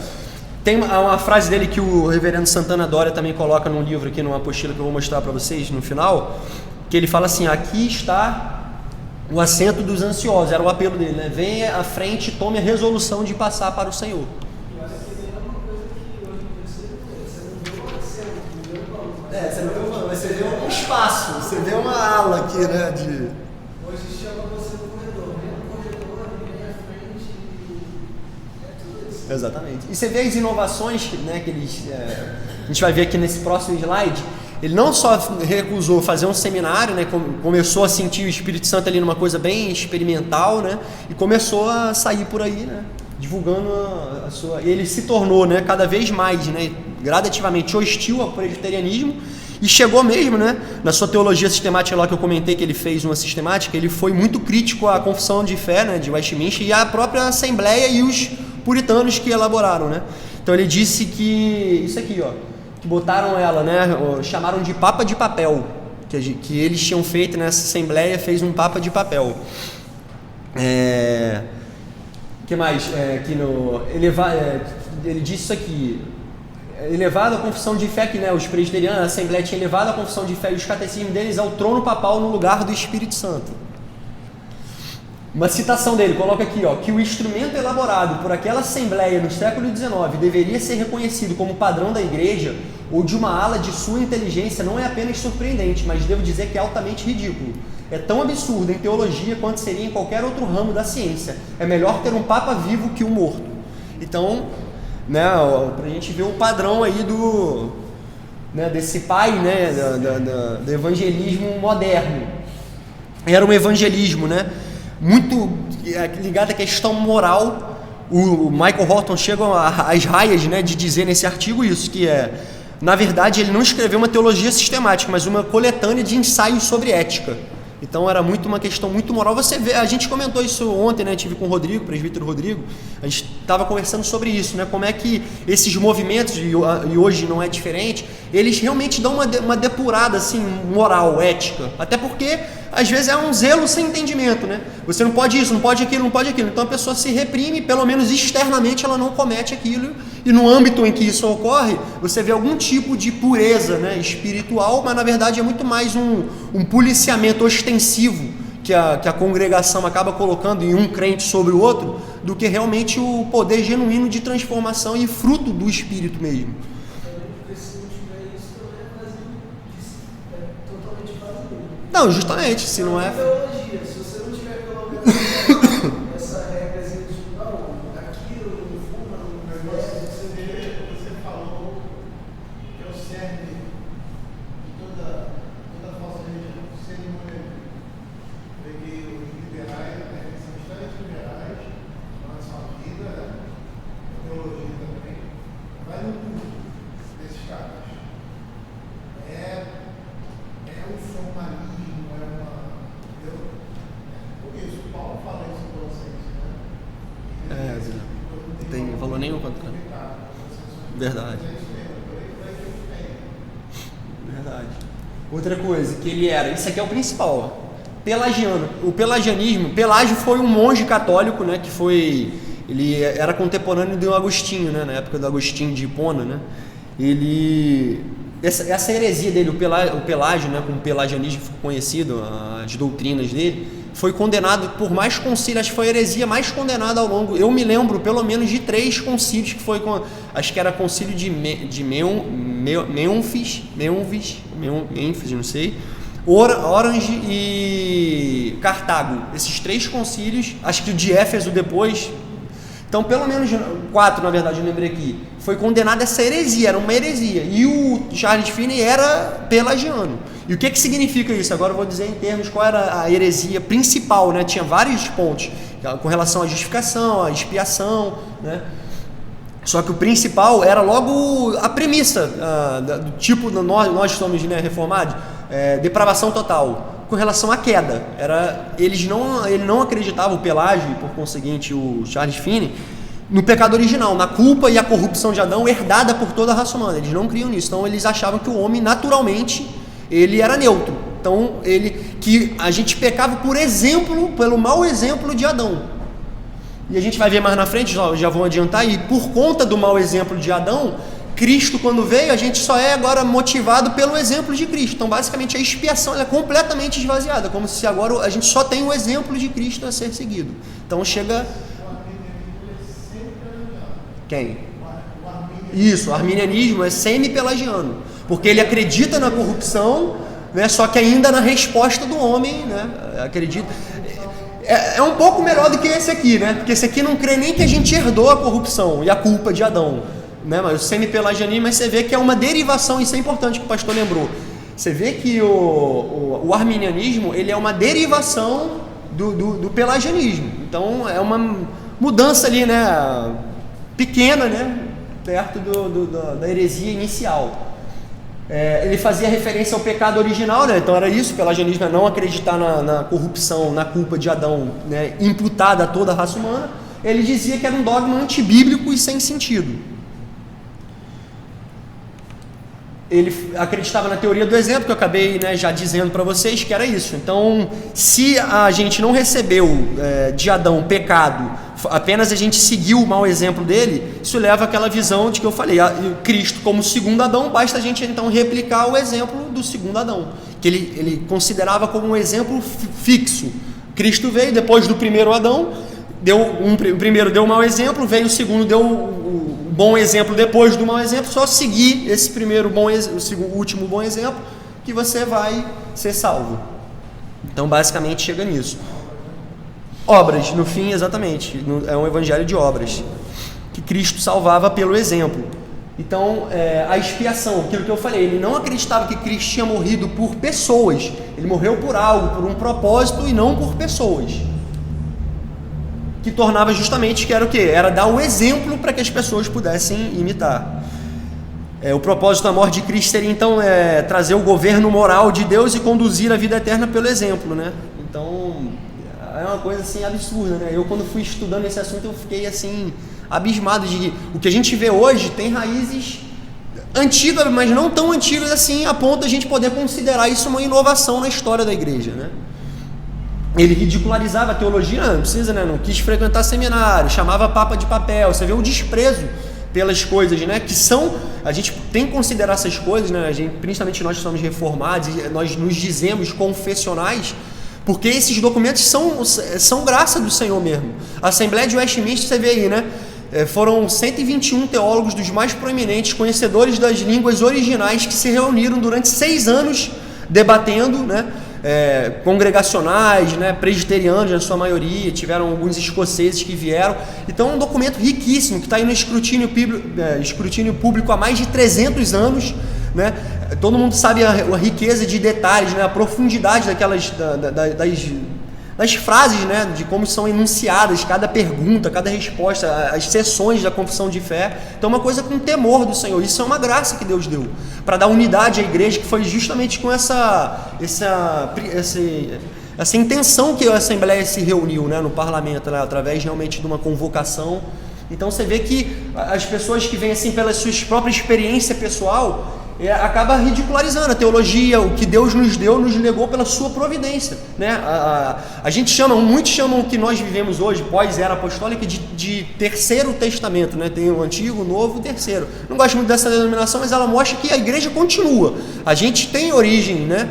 Tem uma frase dele que o reverendo Santana Dória também coloca num livro aqui, numa apostila que eu vou mostrar para vocês no final, que ele fala assim: aqui está o assento dos ansiosos, era o apelo dele, né? Venha à frente e tome a resolução de passar para o Senhor. Você não vê um banco, mas você vê um espaço, você vê uma ala aqui, né? Hoje chama você no corredor, vem no corredor, vem à frente, é tudo isso. Exatamente. E você vê as inovações, né, que a gente vai ver aqui nesse próximo slide. Ele não só recusou fazer um seminário, né, começou a sentir o Espírito Santo ali numa coisa bem experimental, né, e começou a sair por aí, né, divulgando a sua... E ele se tornou, né, cada vez mais, né, gradativamente hostil ao presbiterianismo, e chegou mesmo, né, na sua teologia sistemática lá que eu comentei que ele fez uma sistemática, ele foi muito crítico à confissão de fé, né, de Westminster, e à própria Assembleia e os puritanos que elaboraram, né. Então ele disse que isso aqui, que botaram ela, né, chamaram de papa de papel, que eles tinham feito nessa Assembleia, fez um papa de papel. Que mais? Ele disse isso aqui: elevado a confissão de fé, que, né, os presbiterianos, a Assembleia tinha elevado a confissão de fé e os catecismos deles ao trono papal no lugar do Espírito Santo. Uma citação dele, coloca aqui, que o instrumento elaborado por aquela Assembleia no século XIX deveria ser reconhecido como padrão da Igreja ou de uma ala de sua inteligência não é apenas surpreendente, mas devo dizer que é altamente ridículo. É tão absurdo em teologia quanto seria em qualquer outro ramo da ciência. É melhor ter um papa vivo que um morto. Então, né, para a gente ver o padrão aí desse pai, né, do evangelismo moderno. Era um evangelismo, né, muito ligado à questão moral. O Michael Horton chega às raias, né, de dizer nesse artigo isso, que na verdade ele não escreveu uma teologia sistemática, mas uma coletânea de ensaios sobre ética. Então era uma questão muito moral. Você vê, a gente comentou isso ontem, né, tive com o Rodrigo, o presbítero Rodrigo, a gente estava conversando sobre isso, né? Como é que esses movimentos, e hoje não é diferente, eles realmente dão uma depurada assim, moral, ética. Até porque, às vezes, é um zelo sem entendimento, né? Você não pode isso, não pode aquilo, não pode aquilo. Então a pessoa se reprime, pelo menos externamente ela não comete aquilo. E no âmbito em que isso ocorre, você vê algum tipo de pureza, né, espiritual, mas na verdade é muito mais um policiamento ostensivo que a congregação acaba colocando em um crente sobre o outro, do que realmente o poder genuíno de transformação e fruto do Espírito mesmo. Não, justamente, se não é... Se você não tiver pelo menos essa regrazinha de não, aquilo, não fuma, não bebe, Você falou que é o cerne de toda falsa religião, cerimonialismo. Peguei os liberais, são bastante liberais, na sua vida, a teologia também, vai no culto desses caras. É um formalismo, por isso, Paulo fala isso em Colossenses, né? Não tem valor nenhum contra. Verdade. Verdade. Outra coisa que ele era, isso aqui é o principal, ó, pelagiano. O pelagianismo, Pelágio foi um monge católico, né, ele era contemporâneo do Agostinho, né, na época do Agostinho de Hipona, né. Essa heresia dele, o Pelágio, né, como pelagianismo ficou conhecido, as doutrinas dele, foi condenado por mais concílios, acho que foi a heresia mais condenada ao longo, eu me lembro pelo menos de 3 concílios, que foi, acho que era concílio de Mênfis, não sei, Orange e Cartago, esses 3 concílios, acho que o de Éfeso depois. Então, pelo menos 4, na verdade, eu lembrei aqui, foi condenada essa heresia, era uma heresia. E o Charles Finney era pelagiano. E o que significa isso? Agora eu vou dizer em termos qual era a heresia principal, né? Tinha vários pontos com relação à justificação, à expiação, né? Só que o principal era logo a premissa do tipo, nós somos, né, reformados, depravação total. Com relação à queda, ele não acreditava, o Pelágio e por conseguinte o Charles Finney, no pecado original, na culpa e a corrupção de Adão herdada por toda a raça humana. Eles não criam nisso, então eles achavam que o homem naturalmente ele era neutro. Então que a gente pecava por exemplo, pelo mau exemplo de Adão. E a gente vai ver mais na frente, já vou adiantar, e por conta do mau exemplo de Adão, Cristo, quando veio, a gente só é agora motivado pelo exemplo de Cristo. Então, basicamente, a expiação ela é completamente esvaziada, como se agora a gente só tem o exemplo de Cristo a ser seguido. Então, chega... Quem? Isso, o arminianismo é semi-pelagiano, porque ele acredita na corrupção, né, só que ainda na resposta do homem, né, acredita... É um pouco melhor do que esse aqui, né? Porque esse aqui não crê nem que a gente herdou a corrupção e a culpa de Adão, né? Mas o semi-pelagianismo, mas você vê que é uma derivação, isso é importante que o pastor lembrou. Você vê que o arminianismo ele é uma derivação do pelagianismo. Então é uma mudança ali, né? Pequena, né? Perto da heresia inicial. Ele fazia referência ao pecado original, né? Então era isso, o pelagianismo é não acreditar na corrupção, na culpa de Adão, né? Imputada a toda a raça humana. Ele dizia que era um dogma antibíblico e sem sentido. Ele acreditava na teoria do exemplo, que eu acabei, né, já dizendo para vocês que era isso. Então, se a gente não recebeu de Adão pecado, apenas a gente seguiu o mau exemplo dele, isso leva àquela visão de que eu falei, Cristo como segundo Adão, basta a gente então replicar o exemplo do segundo Adão, que ele considerava como um exemplo fixo. Cristo veio depois do primeiro Adão, o primeiro deu um mau exemplo, veio o segundo, deu o bom exemplo depois do mau exemplo, só seguir esse primeiro o último bom exemplo, que você vai ser salvo. Então, basicamente, chega nisso. Obras, no fim, exatamente, é um evangelho de obras, que Cristo salvava pelo exemplo. Então, a expiação, aquilo que eu falei, ele não acreditava que Cristo tinha morrido por pessoas, ele morreu por algo, por um propósito e não por pessoas. Que tornava justamente que era o quê? Era dar o exemplo para que as pessoas pudessem imitar. O propósito da morte de Cristo seria então trazer o governo moral de Deus e conduzir a vida eterna pelo exemplo, né? Então é uma coisa assim absurda, né? Eu quando fui estudando esse assunto eu fiquei assim abismado de que o que a gente vê hoje tem raízes antigas, mas não tão antigas assim, a ponto de a gente poder considerar isso uma inovação na história da igreja, né? Ele ridicularizava a teologia, não precisa, né? Não quis frequentar seminário, chamava papa de papel. Você vê o desprezo pelas coisas, né? Que são, a gente tem que considerar essas coisas, né? Principalmente nós que somos reformados, nós nos dizemos confessionais, porque esses documentos são graça do Senhor mesmo. A Assembleia de Westminster, você vê aí, né? Foram 121 teólogos dos mais proeminentes, conhecedores das línguas originais, que se reuniram durante 6 anos debatendo, né? Congregacionais, né? Presbiterianos na sua maioria, tiveram alguns escoceses que vieram. Então é um documento riquíssimo, que está aí no escrutínio público há mais de 300 anos, né? Todo mundo sabe a riqueza de detalhes, né? A profundidade das frases, né? De como são enunciadas cada pergunta, cada resposta, as sessões da confissão de fé. Então uma coisa com temor do Senhor. Isso é uma graça que Deus deu para dar unidade à igreja, que foi justamente com essa intenção que a Assembleia se reuniu, né? No parlamento, né? Através realmente de uma convocação. Então você vê que as pessoas que vêm assim pela sua própria experiência pessoal acaba ridicularizando a teologia, o que Deus nos deu, nos legou pela sua providência, né? A gente muitos chamam o que nós vivemos hoje, pós-era apostólica, de terceiro testamento, né? Tem o antigo, o novo e o terceiro. Não gosto muito dessa denominação, mas ela mostra que a igreja continua. A gente tem origem, né?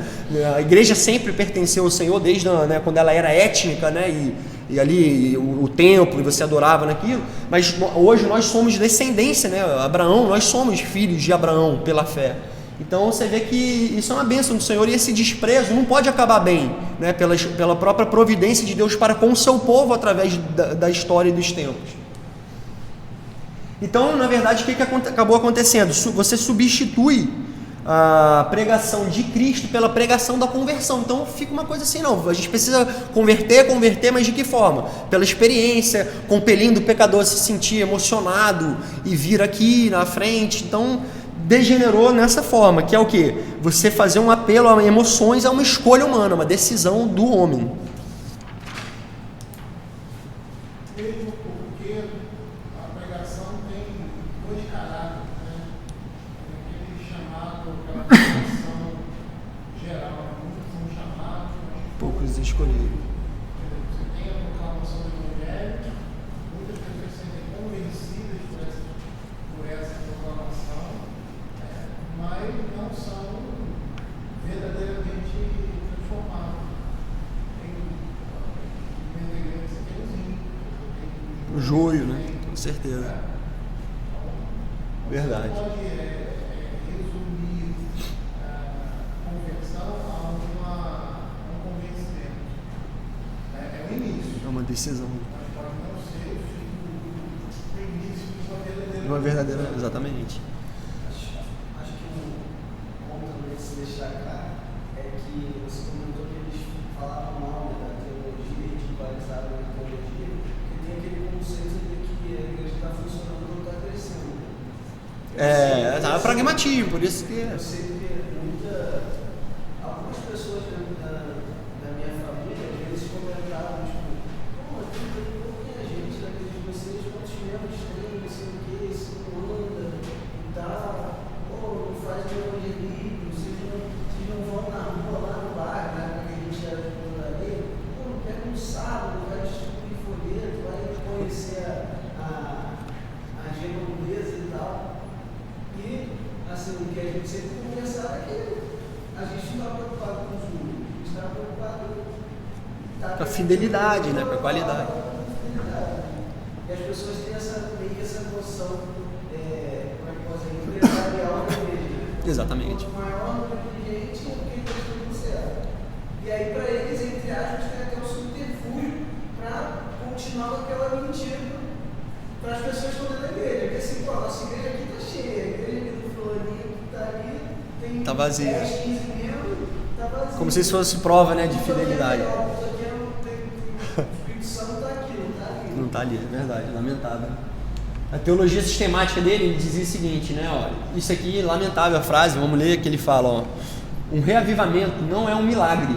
A igreja sempre pertenceu ao Senhor, desde quando ela era étnica, né? E ali o templo, e você adorava naquilo, mas hoje nós somos descendência, né? Abraão, nós somos filhos de Abraão pela fé. Então você vê que isso é uma bênção do Senhor, e esse desprezo não pode acabar bem, né? Pela própria providência de Deus para com o seu povo através da história e dos tempos. Então, na verdade, o que acabou acontecendo? Você substitui a pregação de Cristo pela pregação da conversão. Então fica uma coisa assim, não, a gente precisa converter, mas de que forma? Pela experiência, compelindo o pecador a se sentir emocionado e vir aqui na frente. Então degenerou nessa forma, que é o quê? Você fazer um apelo a emoções, a uma escolha humana, uma decisão do homem. Mesmo porque a pregação tem 2 caráteres, né? Aquele chamado, aquela pregação geral, muitos são chamados, mas poucos escolheram. Você tem a proclamação do Evangelho, muitas pessoas se sentem convencidas por essa proclamação, mas não são verdadeiramente transformados. O joio, né? Com certeza. Verdade. Pode resumir a conversão a um convencimento. É o início. É uma decisão. Mas pode não ser o início de uma verdadeira. Uma verdadeira, exatamente. Acho que um ponto também de se destacar é que você comentou que eles falavam mal da teologia, ridicularizava a teologia, que tem aquele conceito de que a igreja está funcionando e não está crescendo. É pragmatismo, por isso que. Eu sei que algumas pessoas da minha família, eles comentavam, tipo, pô, tem a gente da igreja de vocês, quantos membros tem, não sei o que, se não anda e tal, pô, não faz o evangelismo, vocês não vão na rua, lá no bar, né, que a gente era de Bandareira, pô, não pega um sábado, vai distribuir folheto, vai conhecer a genovesa e tal. E, assim, o que a gente sempre conversava é que a gente não está preocupado com os números, a gente está preocupado Com a fidelidade, né? Com a qualidade. E as pessoas têm meio que essa noção, como é que pode ser, empresarial da igreja. Exatamente. Quanto maior o número de gente, o que está tudo certo. E aí, para eles, entre aspas, tem até um subterfúgio para continuar com aquela mentira para as pessoas todas da igreja. Porque assim, pô, a nossa igreja aqui está cheia, a igreja do fulaninho que está ali tem Tá vazia. 10, 15 membros, está vazia. Como se isso fosse prova, né, de fidelidade. O Espírito Santo está aqui, não está ali. Não está ali, é verdade, lamentável. A teologia sistemática dele, ele dizia o seguinte, né, olha, isso aqui, lamentável a frase, vamos ler que ele fala, ó, um reavivamento não é um milagre,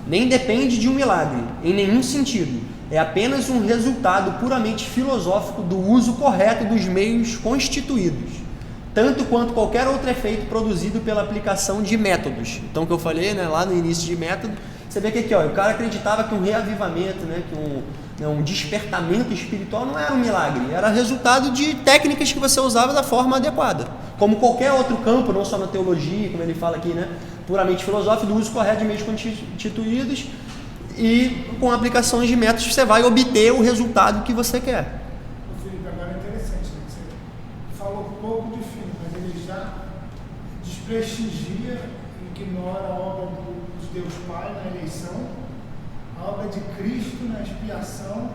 nem depende de um milagre, em nenhum sentido. é apenas um resultado puramente filosófico do uso correto dos meios constituídos, tanto quanto qualquer outro efeito produzido pela aplicação de métodos. Então, o que eu falei, né, lá no início de método, você vê que aqui, ó, o cara acreditava que um reavivamento, né, que um despertamento espiritual não era um milagre, era resultado de técnicas que você usava da forma adequada. Como qualquer outro campo, não só na teologia, como ele fala aqui, né, puramente filosófico, do uso correto de meios constituídos, e com aplicações de métodos você vai obter o resultado que você quer. Felipe, agora é interessante, né? Você falou pouco de fim, mas ele já desprestigia e ignora a obra de Deus Pai na eleição, a obra de Cristo na expiação,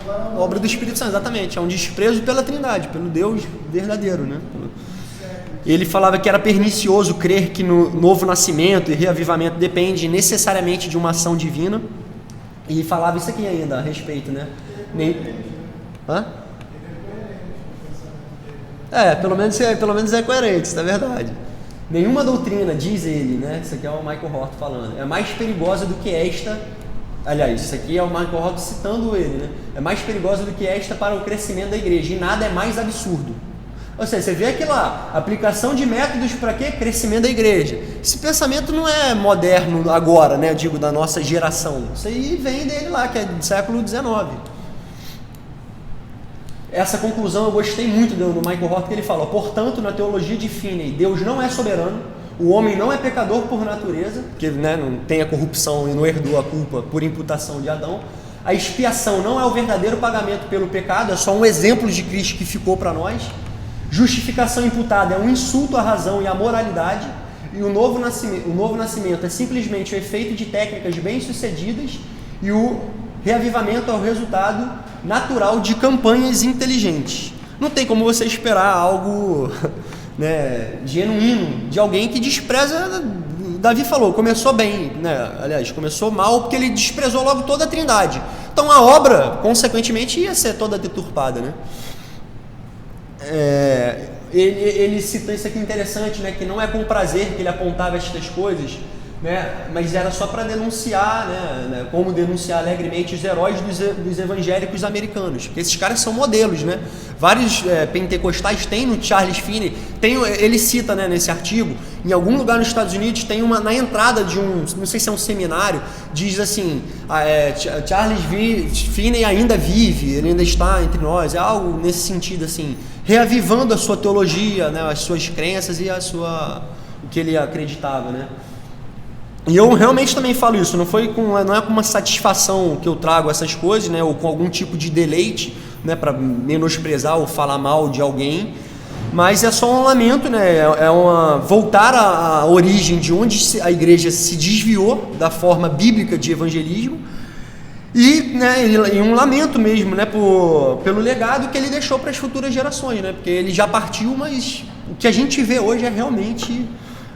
agora A obra do Espírito Santo, exatamente, é um desprezo pela Trindade, pelo Deus verdadeiro, né? Ele falava que era pernicioso crer que no novo nascimento e reavivamento depende necessariamente de uma ação divina, e falava isso aqui ainda a respeito, né? Hã? Pelo menos é coerente, isso é verdade. Nenhuma doutrina, diz ele, né? Isso aqui é o Michael Hort falando, é mais perigosa do que esta. Aliás, isso aqui é o Michael Hort citando ele, né? É mais perigosa do que esta para o crescimento da igreja, e nada é mais absurdo. Ou seja, você vê aqui lá, aplicação de métodos para quê? Crescimento da igreja. Esse pensamento não é moderno agora, né? Eu digo, da nossa geração. Isso aí vem dele lá, que é do século XIX. Essa conclusão eu gostei muito do Michael Hort, que ele fala: portanto, na teologia de Finney, Deus não é soberano, o homem não é pecador por natureza, porque, né, não tem a corrupção e não herdou a culpa por imputação de Adão. A expiação não é o verdadeiro pagamento pelo pecado, é só um exemplo de Cristo que ficou para nós. Justificação imputada é um insulto à razão e à moralidade, e o novo nascimento é simplesmente o efeito de técnicas bem-sucedidas, e o reavivamento é o resultado natural de campanhas inteligentes. Não tem como você esperar algo, né, genuíno de alguém que despreza. Davi falou, começou bem, né? Aliás, começou mal porque ele desprezou logo toda a Trindade. Então a obra, consequentemente, ia ser toda deturpada, né? Ele cita isso aqui interessante, né, que não é com prazer que ele apontava estas coisas, né, mas era só para denunciar, né, como denunciar alegremente os heróis dos evangélicos americanos, porque esses caras são modelos, né? Vários pentecostais têm no Charles Finney, ele cita, né, nesse artigo, em algum lugar nos Estados Unidos tem na entrada de não sei se é um seminário, diz assim, Charles Finney ainda vive, ele ainda está entre nós, é algo nesse sentido assim, reavivando a sua teologia, né, as suas crenças e o que ele acreditava, né? E eu realmente também falo isso, não é com uma satisfação que eu trago essas coisas, né, ou com algum tipo de deleite, né, para menosprezar ou falar mal de alguém, mas é só um lamento, né, voltar à origem de onde a igreja se desviou da forma bíblica de evangelismo, e um lamento mesmo, né, pelo legado que ele deixou para as futuras gerações, né, porque ele já partiu, mas o que a gente vê hoje é realmente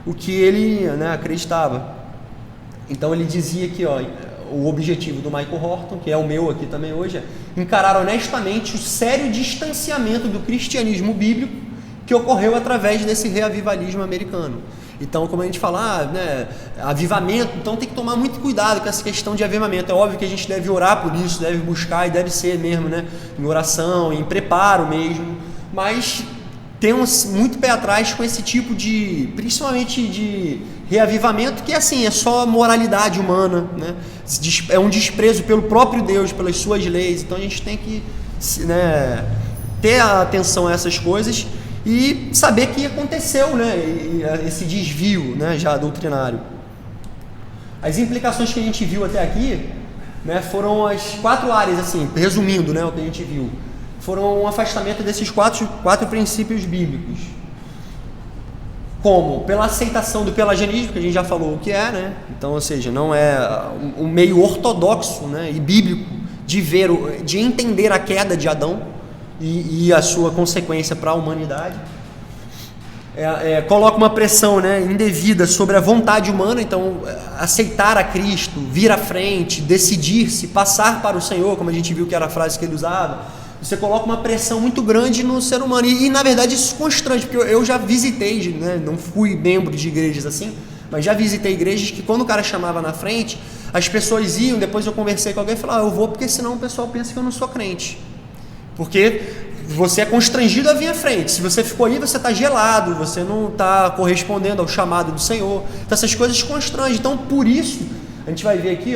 o que ele, né, acreditava. Então ele dizia que o objetivo do Michael Horton, que é o meu aqui também hoje, é encarar honestamente o sério distanciamento do cristianismo bíblico que ocorreu através desse reavivalismo americano. Então, como a gente fala, né, avivamento, então tem que tomar muito cuidado com essa questão de avivamento. É óbvio que a gente deve orar por isso, deve buscar e deve ser mesmo, né, em oração, em preparo mesmo, mas temos muito pé atrás com esse tipo de, principalmente de reavivamento, que assim, é só moralidade humana, né? É um desprezo pelo próprio Deus, pelas suas leis. Então a gente tem que, né, ter atenção a essas coisas e saber que aconteceu, né, esse desvio, né, já doutrinário. As implicações que a gente viu até aqui, né, foram as 4 áreas, assim, resumindo, né, o que a gente viu. Foram um afastamento desses quatro princípios bíblicos. Como? Pela aceitação do pelagianismo, que a gente já falou o que é, né? Então, ou seja, não é um meio ortodoxo, né, e bíblico de entender a queda de Adão e a sua consequência para a humanidade. Coloca uma pressão, né, indevida sobre a vontade humana, então aceitar a Cristo, vir à frente, decidir-se, passar para o Senhor, como a gente viu que era a frase que ele usava. Você coloca uma pressão muito grande no ser humano. E na verdade isso constrange, porque eu já visitei, né, não fui membro de igrejas assim, mas já visitei igrejas que quando o cara chamava na frente, as pessoas iam, depois eu conversei com alguém e falei, eu vou porque senão o pessoal pensa que eu não sou crente. Porque você é constrangido a vir à frente. Se você ficou aí, você está gelado, você não está correspondendo ao chamado do Senhor. Então essas coisas constrangem. Então por isso, a gente vai ver aqui,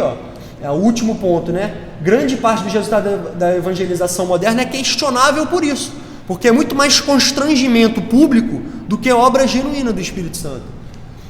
é o último ponto, né? Grande parte do resultado da evangelização moderna é questionável por isso. Porque é muito mais constrangimento público do que obra genuína do Espírito Santo.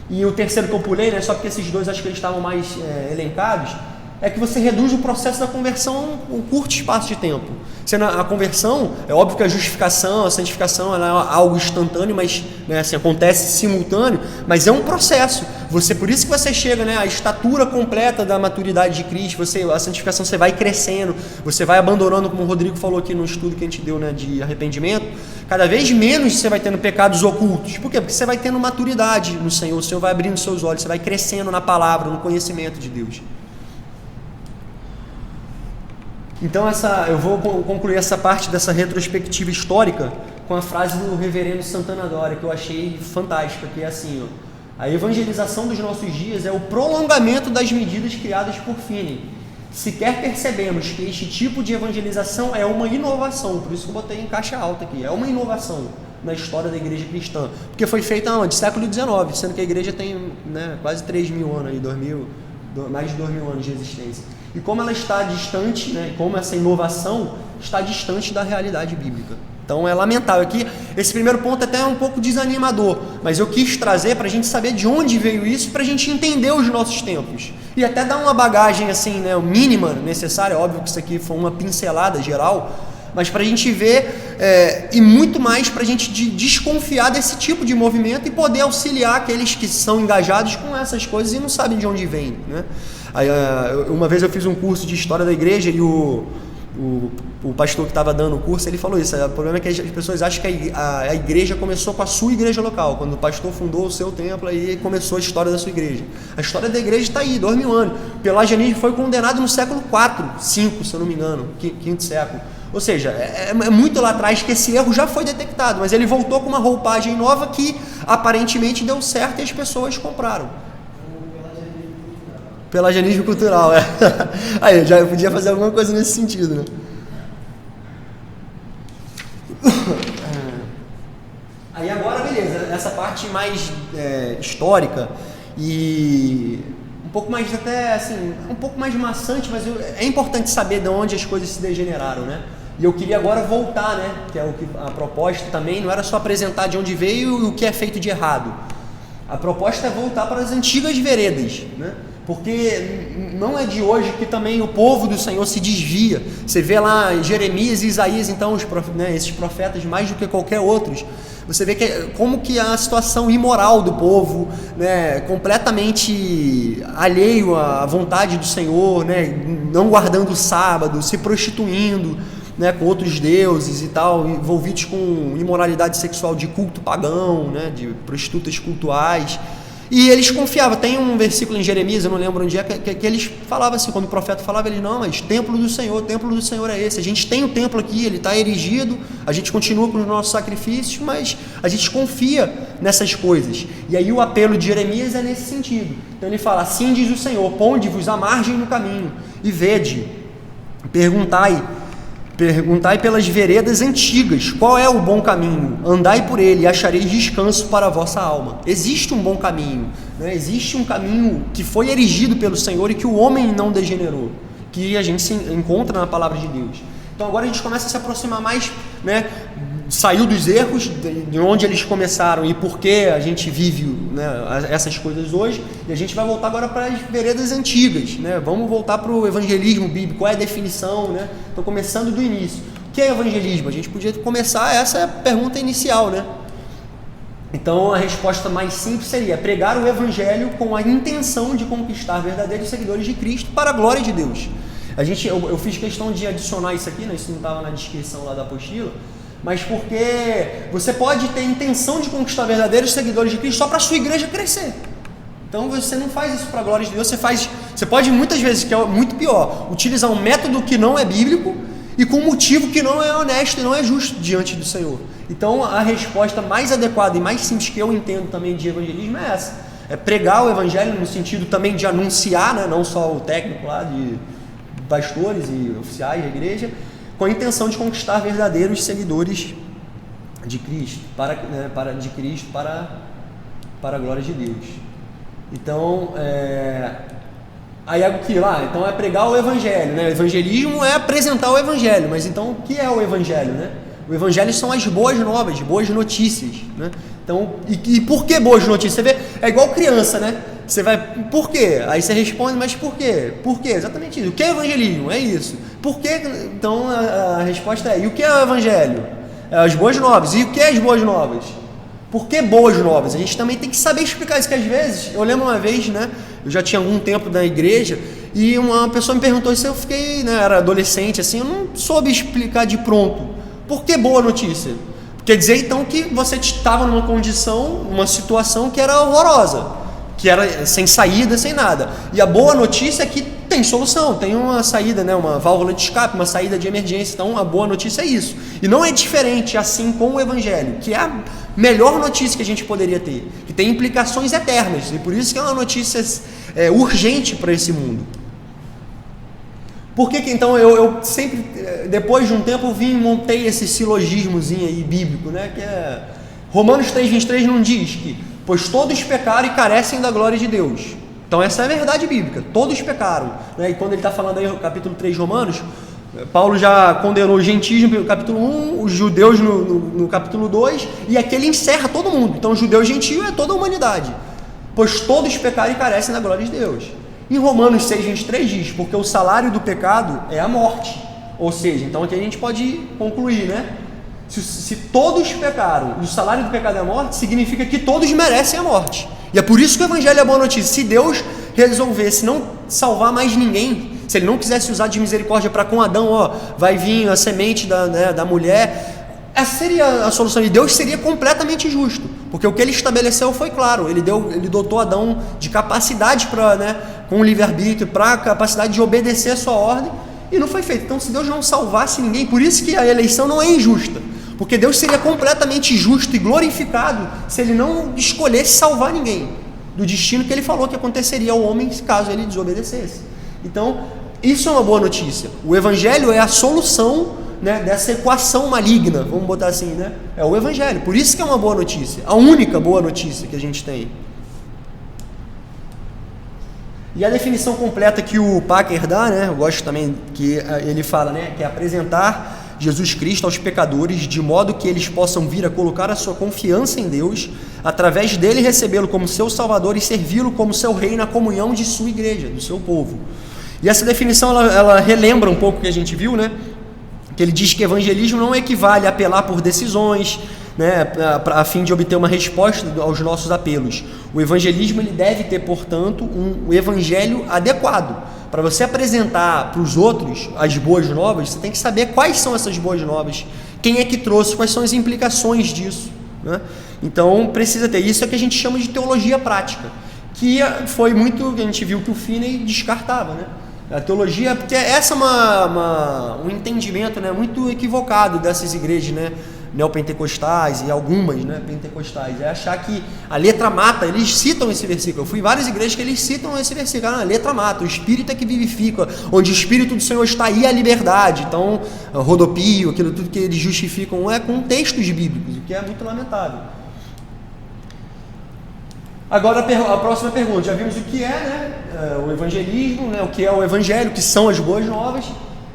E o terceiro que eu pulei, né, só porque esses dois acho que eles estavam mais elencados, é que você reduz o processo da conversão em um curto espaço de tempo. Sendo a conversão, é óbvio que a justificação, a santificação ela é algo instantâneo, mas né, assim, acontece simultâneo, mas é um processo. Por isso que você chega, né, à estatura completa da maturidade de Cristo, a santificação você vai crescendo, você vai abandonando, como o Rodrigo falou aqui no estudo que a gente deu, né, de arrependimento, cada vez menos você vai tendo pecados ocultos. Por quê? Porque você vai tendo maturidade no Senhor, o Senhor vai abrindo seus olhos, você vai crescendo na palavra, no conhecimento de Deus. Então eu vou concluir essa parte dessa retrospectiva histórica com a frase do reverendo Santana Dória, que eu achei fantástica, que é assim, a evangelização dos nossos dias é o prolongamento das medidas criadas por Finney. Sequer percebemos que este tipo de evangelização é uma inovação, por isso que eu botei em caixa alta aqui, é uma inovação na história da igreja cristã, porque foi feita onde? Século XIX, sendo que a igreja tem né, quase 3.000 anos, aí, mais de 2.000 anos de existência. E como ela está distante, né, como essa inovação está distante da realidade bíblica. Então é lamentável. Aqui, esse primeiro ponto até é um pouco desanimador, mas eu quis trazer para a gente saber de onde veio isso, para a gente entender os nossos tempos. E até dar uma bagagem assim, né, mínima necessária, óbvio que isso aqui foi uma pincelada geral, mas para a gente ver e muito mais para a gente desconfiar desse tipo de movimento e poder auxiliar aqueles que são engajados com essas coisas e não sabem de onde vem, né? Aí, uma vez eu fiz um curso de história da igreja e o pastor que estava dando o curso, ele falou isso, o problema é que as pessoas acham que a igreja começou com a sua igreja local, quando o pastor fundou o seu templo, aí começou a história da sua igreja. A história da igreja está aí, 2.000 anos. Pelagianismo foi condenado no século IV, V, se eu não me engano, quinto século. Ou seja, é muito lá atrás que esse erro já foi detectado, mas ele voltou com uma roupagem nova que aparentemente deu certo e as pessoas compraram. Pelagianismo cultural, Aí, eu já podia fazer alguma coisa nesse sentido, né? Aí agora, beleza, essa parte mais histórica e um pouco mais até, assim, um pouco mais maçante, mas é importante saber de onde as coisas se degeneraram, né? E eu queria agora voltar, né? Que é o que a proposta também não era só apresentar de onde veio e o que é feito de errado. A proposta é voltar para as antigas veredas, né? Porque não é de hoje que também o povo do Senhor se desvia. Você vê lá Jeremias e Isaías, então, esses profetas, mais do que qualquer outros, você vê como que a situação imoral do povo, né, completamente alheio à vontade do Senhor, né, não guardando o sábado, se prostituindo, né, com outros deuses e tal, envolvidos com imoralidade sexual de culto pagão, né, de prostitutas cultuais. E eles confiavam. Tem um versículo em Jeremias, eu não lembro onde é, que eles falavam assim, quando o profeta falava, ele não, mas o templo do Senhor é esse. A gente tem o templo aqui, ele está erigido, a gente continua com os nossos sacrifícios, mas a gente confia nessas coisas. E aí o apelo de Jeremias é nesse sentido. Então ele fala, assim diz o Senhor, ponde-vos à margem no caminho, e vede, perguntai pelas veredas antigas, qual é o bom caminho? Andai por ele e achareis descanso para a vossa alma. Existe um bom caminho, né? Existe um caminho que foi erigido pelo Senhor e que o homem não degenerou, que a gente se encontra na palavra de Deus. Então agora a gente começa a se aproximar mais, né? Saiu dos erros, de onde eles começaram e por que a gente vive, né, essas coisas hoje, e a gente vai voltar agora para as veredas antigas, né? Vamos voltar para o evangelismo bíblico, qual é a definição, né? Estou começando do início. O que é evangelismo? A gente podia começar, essa é a pergunta inicial, né? Então a resposta mais simples seria pregar o evangelho com a intenção de conquistar verdadeiros seguidores de Cristo para a glória de Deus. Eu fiz questão de adicionar isso aqui, né? Isso não estava na descrição lá da apostila, mas porque você pode ter intenção de conquistar verdadeiros seguidores de Cristo só para a sua igreja crescer. Então você não faz isso para a glória de Deus, você pode muitas vezes, que é muito pior, utilizar um método que não é bíblico e com um motivo que não é honesto e não é justo diante do Senhor. Então a resposta mais adequada e mais simples que eu entendo também de evangelismo é essa. pregar o evangelho no sentido também de anunciar, né, não só o técnico lá de pastores e oficiais da igreja, com a intenção de conquistar verdadeiros seguidores de Cristo, para a glória de Deus. Então, aí é o que lá? Então é pregar o evangelho, né? O evangelismo é apresentar o evangelho, mas então o que é o evangelho, né? O evangelho são as boas novas, boas notícias, né? Então, e por que boas notícias? Você vê, é igual criança, né? Você vai, por quê? Aí você responde, mas por quê? Por quê? Exatamente isso. O que é evangelismo? É isso. Por quê? Então a resposta é, e o que é o evangelho? É as boas novas. E o que é as boas novas? Por que boas novas? A gente também tem que saber explicar isso, que às vezes, eu lembro uma vez, né? Eu já tinha algum tempo na igreja, e uma pessoa me perguntou isso, eu fiquei, né? Era adolescente, assim, eu não soube explicar de pronto. Por que boa notícia? Quer dizer então que você estava numa condição, uma situação que era horrorosa, que era sem saída, sem nada. E a boa notícia é que tem solução, tem uma saída, né, uma válvula de escape, uma saída de emergência. Então a boa notícia é isso. E não é diferente assim com o evangelho, que é a melhor notícia que a gente poderia ter, que tem implicações eternas, e por isso que é uma notícia urgente para esse mundo. Por que então eu sempre, depois de um tempo, montei esse silogismozinho aí bíblico, né? Que é Romanos 3,23 não diz que, pois todos pecaram e carecem da glória de Deus. Então essa é a verdade bíblica, todos pecaram, né? E quando ele está falando aí no capítulo 3 de Romanos, Paulo já condenou os gentios no capítulo 1, os judeus no capítulo 2, e aqui ele encerra todo mundo. Então judeu e gentio é toda a humanidade, pois todos pecaram e carecem da glória de Deus. Em Romanos 6,23 diz, porque o salário do pecado é a morte. Ou seja, então aqui a gente pode concluir, né? Se todos pecaram e o salário do pecado é a morte, significa que todos merecem a morte. E é por isso que o evangelho é boa notícia. Se Deus resolvesse não salvar mais ninguém, se ele não quisesse usar de misericórdia para com Adão, vai vir a semente da mulher, essa seria a solução, e Deus seria completamente justo, porque o que ele estabeleceu foi claro, ele dotou Adão de capacidade com o livre-arbítrio, para a capacidade de obedecer a sua ordem, e não foi feito. Então se Deus não salvasse ninguém, por isso que a eleição não é injusta, porque Deus seria completamente justo e glorificado se ele não escolhesse salvar ninguém do destino que ele falou que aconteceria ao homem caso ele desobedecesse. Então isso é uma boa notícia. O evangelho é a solução, né, dessa equação maligna, vamos botar assim, né? É o evangelho, por isso que é uma boa notícia, a única boa notícia que a gente tem. E a definição completa que o Packer dá, né, eu gosto também que ele fala, né, que é apresentar Jesus Cristo aos pecadores de modo que eles possam vir a colocar a sua confiança em Deus, através dele recebê-lo como seu Salvador e servi-lo como seu rei na comunhão de sua igreja, do seu povo. E essa definição ela relembra um pouco o que a gente viu, né? Que ele diz que evangelismo não equivale a apelar por decisões, né, a fim de obter uma resposta aos nossos apelos. O evangelismo ele deve ter, portanto, um evangelho adequado. Para você apresentar para os outros as boas novas, você tem que saber quais são essas boas novas, quem é que trouxe, quais são as implicações disso, né? Então precisa ter isso, é que a gente chama de teologia prática, que foi muito, a gente viu que o Finney descartava, né? A teologia, porque essa é um entendimento, né, muito equivocado dessas igrejas, né, neopentecostais e algumas, né, pentecostais, é achar que a letra mata. Eles citam esse versículo. Eu fui em várias igrejas que eles citam esse versículo. A letra mata, o Espírito é que vivifica, onde o Espírito do Senhor está aí a liberdade. Então, rodopio, aquilo tudo que eles justificam é com textos bíblicos, o que é muito lamentável. Agora a próxima pergunta, já vimos o que é, né, o evangelismo, né, o que é o evangelho, que são as boas novas.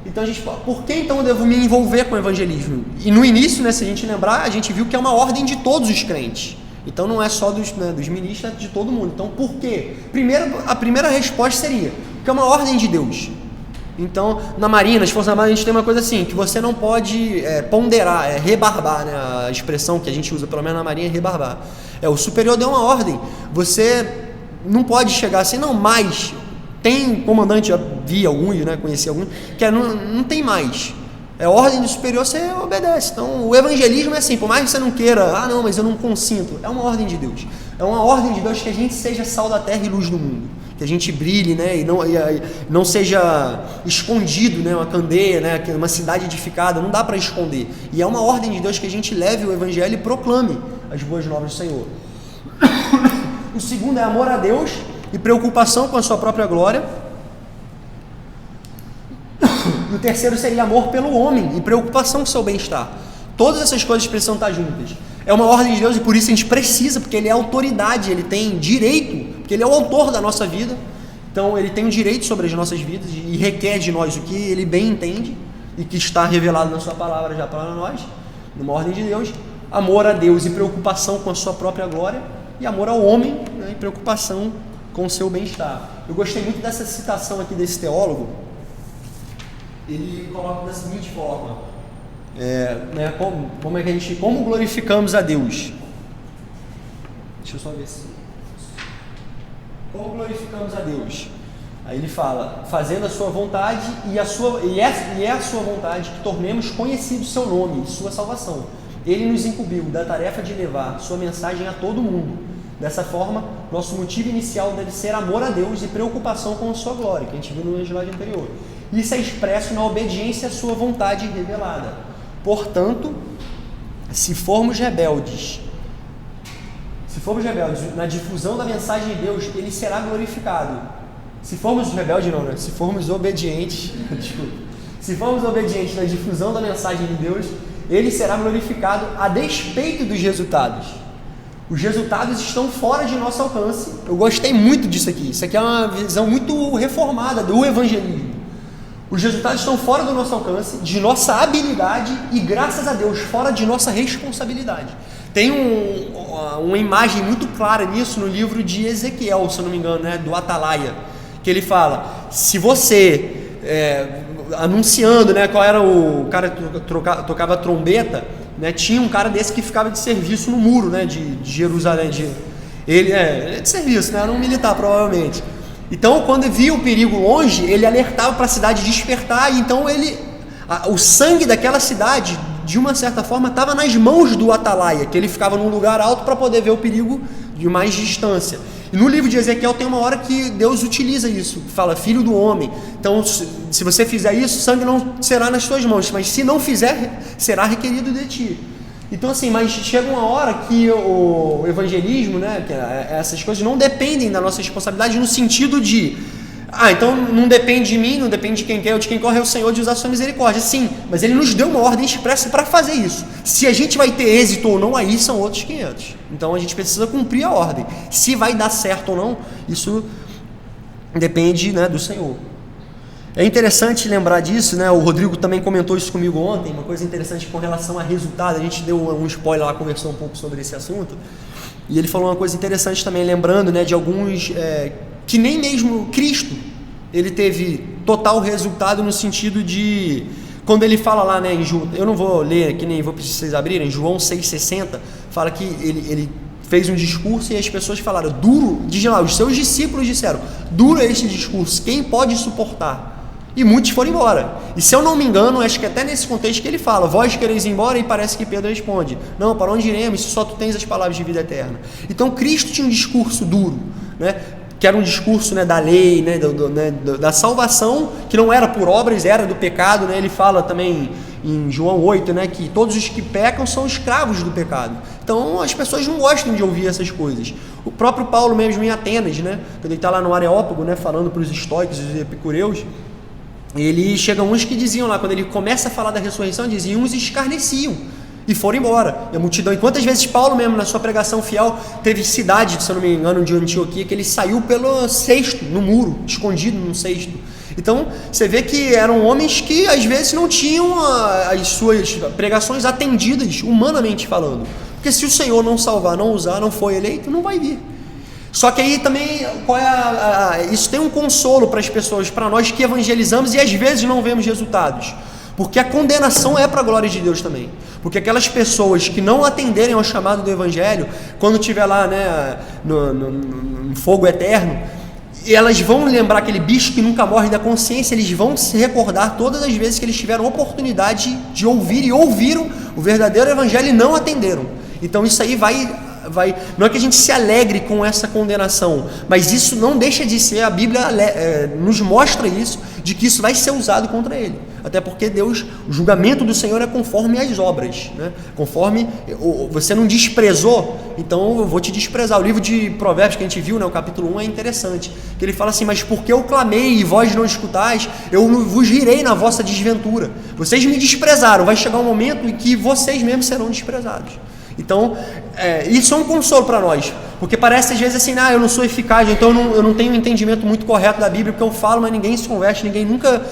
Então a gente fala, por que então eu devo me envolver com o evangelismo? E no início, né, se a gente lembrar, a gente viu que é uma ordem de todos os crentes. Então não é só dos ministros, é de todo mundo. Então por quê? A primeira resposta seria, porque é uma ordem de Deus. Então, na Marinha, nas Forças Armadas, a gente tem uma coisa assim, que você não pode ponderar, rebarbar, né? A expressão que a gente usa, pelo menos na Marinha, é rebarbar. O superior deu uma ordem, você não pode chegar assim, não, mas tem comandante, já vi alguns, né, conheci alguns, que não tem mais. É ordem do superior, você obedece. Então, o evangelismo é assim, por mais que você não queira, não, mas eu não consinto, é uma ordem de Deus. É uma ordem de Deus que a gente seja sal da terra e luz do mundo. Que a gente brilhe, né, e não seja escondido, né, uma candeia, né, uma cidade edificada, não dá para esconder. E é uma ordem de Deus que a gente leve o evangelho e proclame as boas novas do Senhor. O segundo é amor a Deus e preocupação com a sua própria glória. E o terceiro seria amor pelo homem e preocupação com o seu bem-estar. Todas essas coisas precisam estar juntas. É uma ordem de Deus e por isso a gente precisa, porque Ele é autoridade, Ele tem direito, porque Ele é o autor da nossa vida. Então Ele tem um direito sobre as nossas vidas e requer de nós o que Ele bem entende e que está revelado na sua palavra já para nós, numa ordem de Deus. Amor a Deus e preocupação com a sua própria glória, e amor ao homem, né, e preocupação com o seu bem-estar. Eu gostei muito dessa citação aqui desse teólogo. Ele coloca da seguinte forma: como glorificamos a Deus? Deixa eu só ver se. Como glorificamos a Deus? Aí ele fala: fazendo a sua vontade, e é a sua vontade que tornemos conhecido o seu nome e sua salvação. Ele nos incumbiu da tarefa de levar sua mensagem a todo mundo. Dessa forma, nosso motivo inicial deve ser amor a Deus e preocupação com a sua glória, que a gente viu no slide anterior. Isso é expresso na obediência à sua vontade revelada. Portanto, se formos rebeldes na difusão da mensagem de Deus, Ele será glorificado. Se formos rebeldes não, né? Se formos obedientes, desculpa. Se formos obedientes na difusão da mensagem de Deus, Ele será glorificado a despeito dos resultados. Os resultados estão fora de nosso alcance. Eu gostei muito disso aqui. Isso aqui é uma visão muito reformada do evangelismo. Os resultados estão fora do nosso alcance, de nossa habilidade e, graças a Deus, fora de nossa responsabilidade. Tem uma imagem muito clara nisso no livro de Ezequiel, se eu não me engano, né, do Atalaia, que ele fala: se você, anunciando, né, qual era o cara que tocava trombeta, né, tinha um cara desse que ficava de serviço no muro, né, de Jerusalém. Ele é de serviço, né, era um militar provavelmente. Então, quando via o perigo longe, ele alertava para a cidade despertar. E então o sangue daquela cidade, de uma certa forma, estava nas mãos do Atalaia, que ele ficava num lugar alto para poder ver o perigo de mais distância. E no livro de Ezequiel tem uma hora que Deus utiliza isso, fala: filho do homem. Então, se você fizer isso, sangue não será nas suas mãos, mas se não fizer, será requerido de ti. Então, assim, mas chega uma hora que o evangelismo, né, que essas coisas não dependem da nossa responsabilidade, no sentido de: então não depende de mim, não depende de quem quer ou de quem corre, é o Senhor de usar a sua misericórdia. Sim, mas Ele nos deu uma ordem expressa para fazer isso. Se a gente vai ter êxito ou não, aí são outros 500. Então a gente precisa cumprir a ordem. Se vai dar certo ou não, isso depende, né, do Senhor. É interessante lembrar disso, né? O Rodrigo também comentou isso comigo ontem, uma coisa interessante com relação a resultado. A gente deu um spoiler lá, conversou um pouco sobre esse assunto, e ele falou uma coisa interessante também, lembrando, né, de alguns que nem mesmo Cristo ele teve total resultado, no sentido de, quando ele fala lá, né, eu não vou ler aqui, nem vou pedir vocês abrirem, João 6,60, fala que ele fez um discurso e as pessoas falaram: duro, diz lá, os seus discípulos disseram: duro é esse discurso, quem pode suportar? E muitos foram embora. E se eu não me engano, acho que até nesse contexto que ele fala: vós quereis ir embora, e parece que Pedro responde: não, para onde iremos, se só tu tens as palavras de vida eterna. Então Cristo tinha um discurso duro, né, que era um discurso, né, da lei, né, da salvação, que não era por obras, era do pecado, né. Ele fala também em João 8, né, que todos os que pecam são escravos do pecado. Então as pessoas não gostam de ouvir essas coisas. O próprio Paulo mesmo em Atenas, né, quando ele está lá no Areópago, né, falando para os estoicos e os epicureus, ele chega uns que diziam lá, quando ele começa a falar da ressurreição, diziam, uns escarneciam e foram embora. E a multidão, e quantas vezes Paulo mesmo, na sua pregação fiel, teve cidade, se eu não me engano, de Antioquia, que ele saiu pelo cesto, no muro, escondido num cesto. Então, você vê que eram homens que às vezes não tinham as suas pregações atendidas, humanamente falando. Porque se o Senhor não salvar, não usar, não for eleito, não vai vir. Só que aí também, isso tem um consolo para as pessoas, para nós que evangelizamos e às vezes não vemos resultados. Porque a condenação é para a glória de Deus também. Porque aquelas pessoas que não atenderem ao chamado do Evangelho, quando estiver lá, né, no fogo eterno, elas vão lembrar aquele bicho que nunca morre da consciência, eles vão se recordar todas as vezes que eles tiveram oportunidade de ouvir e ouviram o verdadeiro Evangelho e não atenderam. Então isso aí não é que a gente se alegre com essa condenação, mas isso não deixa de ser, a Bíblia nos mostra isso, de que isso vai ser usado contra ele. até porque Deus, o julgamento do Senhor é conforme as obras, né? Conforme você não desprezou, então eu vou te desprezar. O livro de Provérbios que a gente viu, né, o capítulo 1, é interessante, que ele fala assim: mas porque eu clamei e vós não escutais, eu vos rirei na vossa desventura. Vocês me desprezaram, vai chegar um momento em que vocês mesmos serão desprezados. Então, isso é um consolo para nós, porque parece às vezes assim: eu não sou eficaz, então eu não tenho um entendimento muito correto da Bíblia, porque eu falo, mas ninguém se converte, ninguém nunca,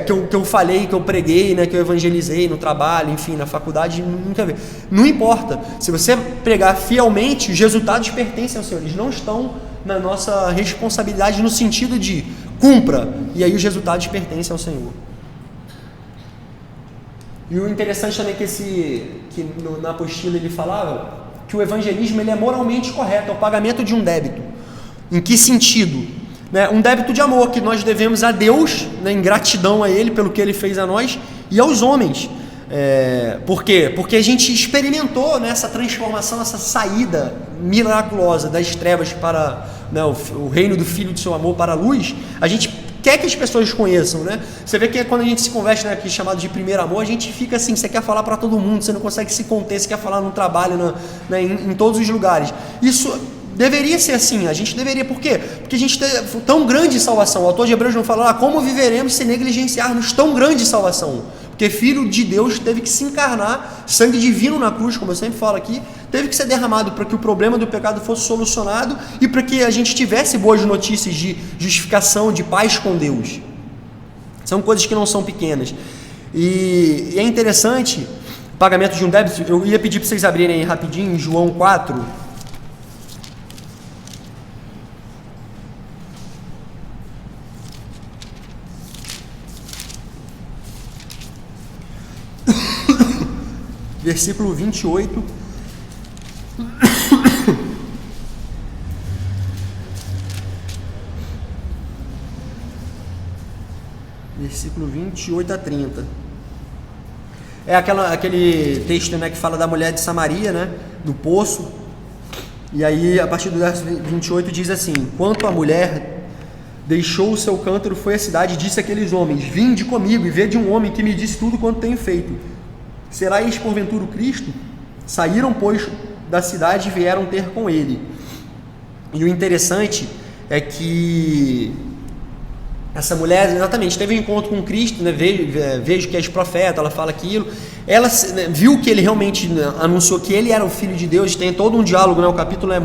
que eu falei, que eu preguei, né, que eu evangelizei no trabalho, enfim, na faculdade, nunca vi. Não importa, se você pregar fielmente, os resultados pertencem ao Senhor, eles não estão na nossa responsabilidade no sentido de cumpra, e aí os resultados pertencem ao Senhor. E o interessante também é que na apostila ele falava que o evangelismo ele é moralmente correto, é o pagamento de um débito. Em que sentido? Né? Um débito de amor que nós devemos a Deus, né, em gratidão a Ele pelo que Ele fez a nós e aos homens. Por quê? Porque a gente experimentou, né, essa transformação, essa saída miraculosa das trevas para, né, o reino do Filho do seu amor para a luz. A gente quer que as pessoas conheçam, né? Você vê que quando a gente se converte, né, aqui chamado de primeiro amor, a gente fica assim, você quer falar para todo mundo, você não consegue se conter, você quer falar no trabalho, né, em todos os lugares. Isso deveria ser assim, a gente deveria, por quê? Porque a gente tem tão grande salvação. O autor de Hebreus não fala, como viveremos se negligenciarmos tão grande salvação? Porque Filho de Deus teve que se encarnar, sangue divino na cruz, como eu sempre falo aqui, teve que ser derramado para que o problema do pecado fosse solucionado e para que a gente tivesse boas notícias de justificação, de paz com Deus. São coisas que não são pequenas. E é interessante, pagamento de um débito. Eu ia pedir para vocês abrirem rapidinho em João 4. Versículo 28. Versículo 28 a 30. É aquele texto, né, que fala da mulher de Samaria, né, do poço. E aí, a partir do verso 28, diz assim: quanto a mulher deixou o seu cântaro, foi à cidade e disse àqueles homens: vinde comigo e vede um homem que me disse tudo quanto tenho feito. Será este porventura o Cristo? Saíram, pois, da cidade e vieram ter com ele. E o interessante é que essa mulher, exatamente, teve um encontro com Cristo, né? Vejo que és profeta, ela fala aquilo. Ela, né, viu que ele realmente, né, anunciou que ele era o Filho de Deus. Tem todo um diálogo, né? O capítulo é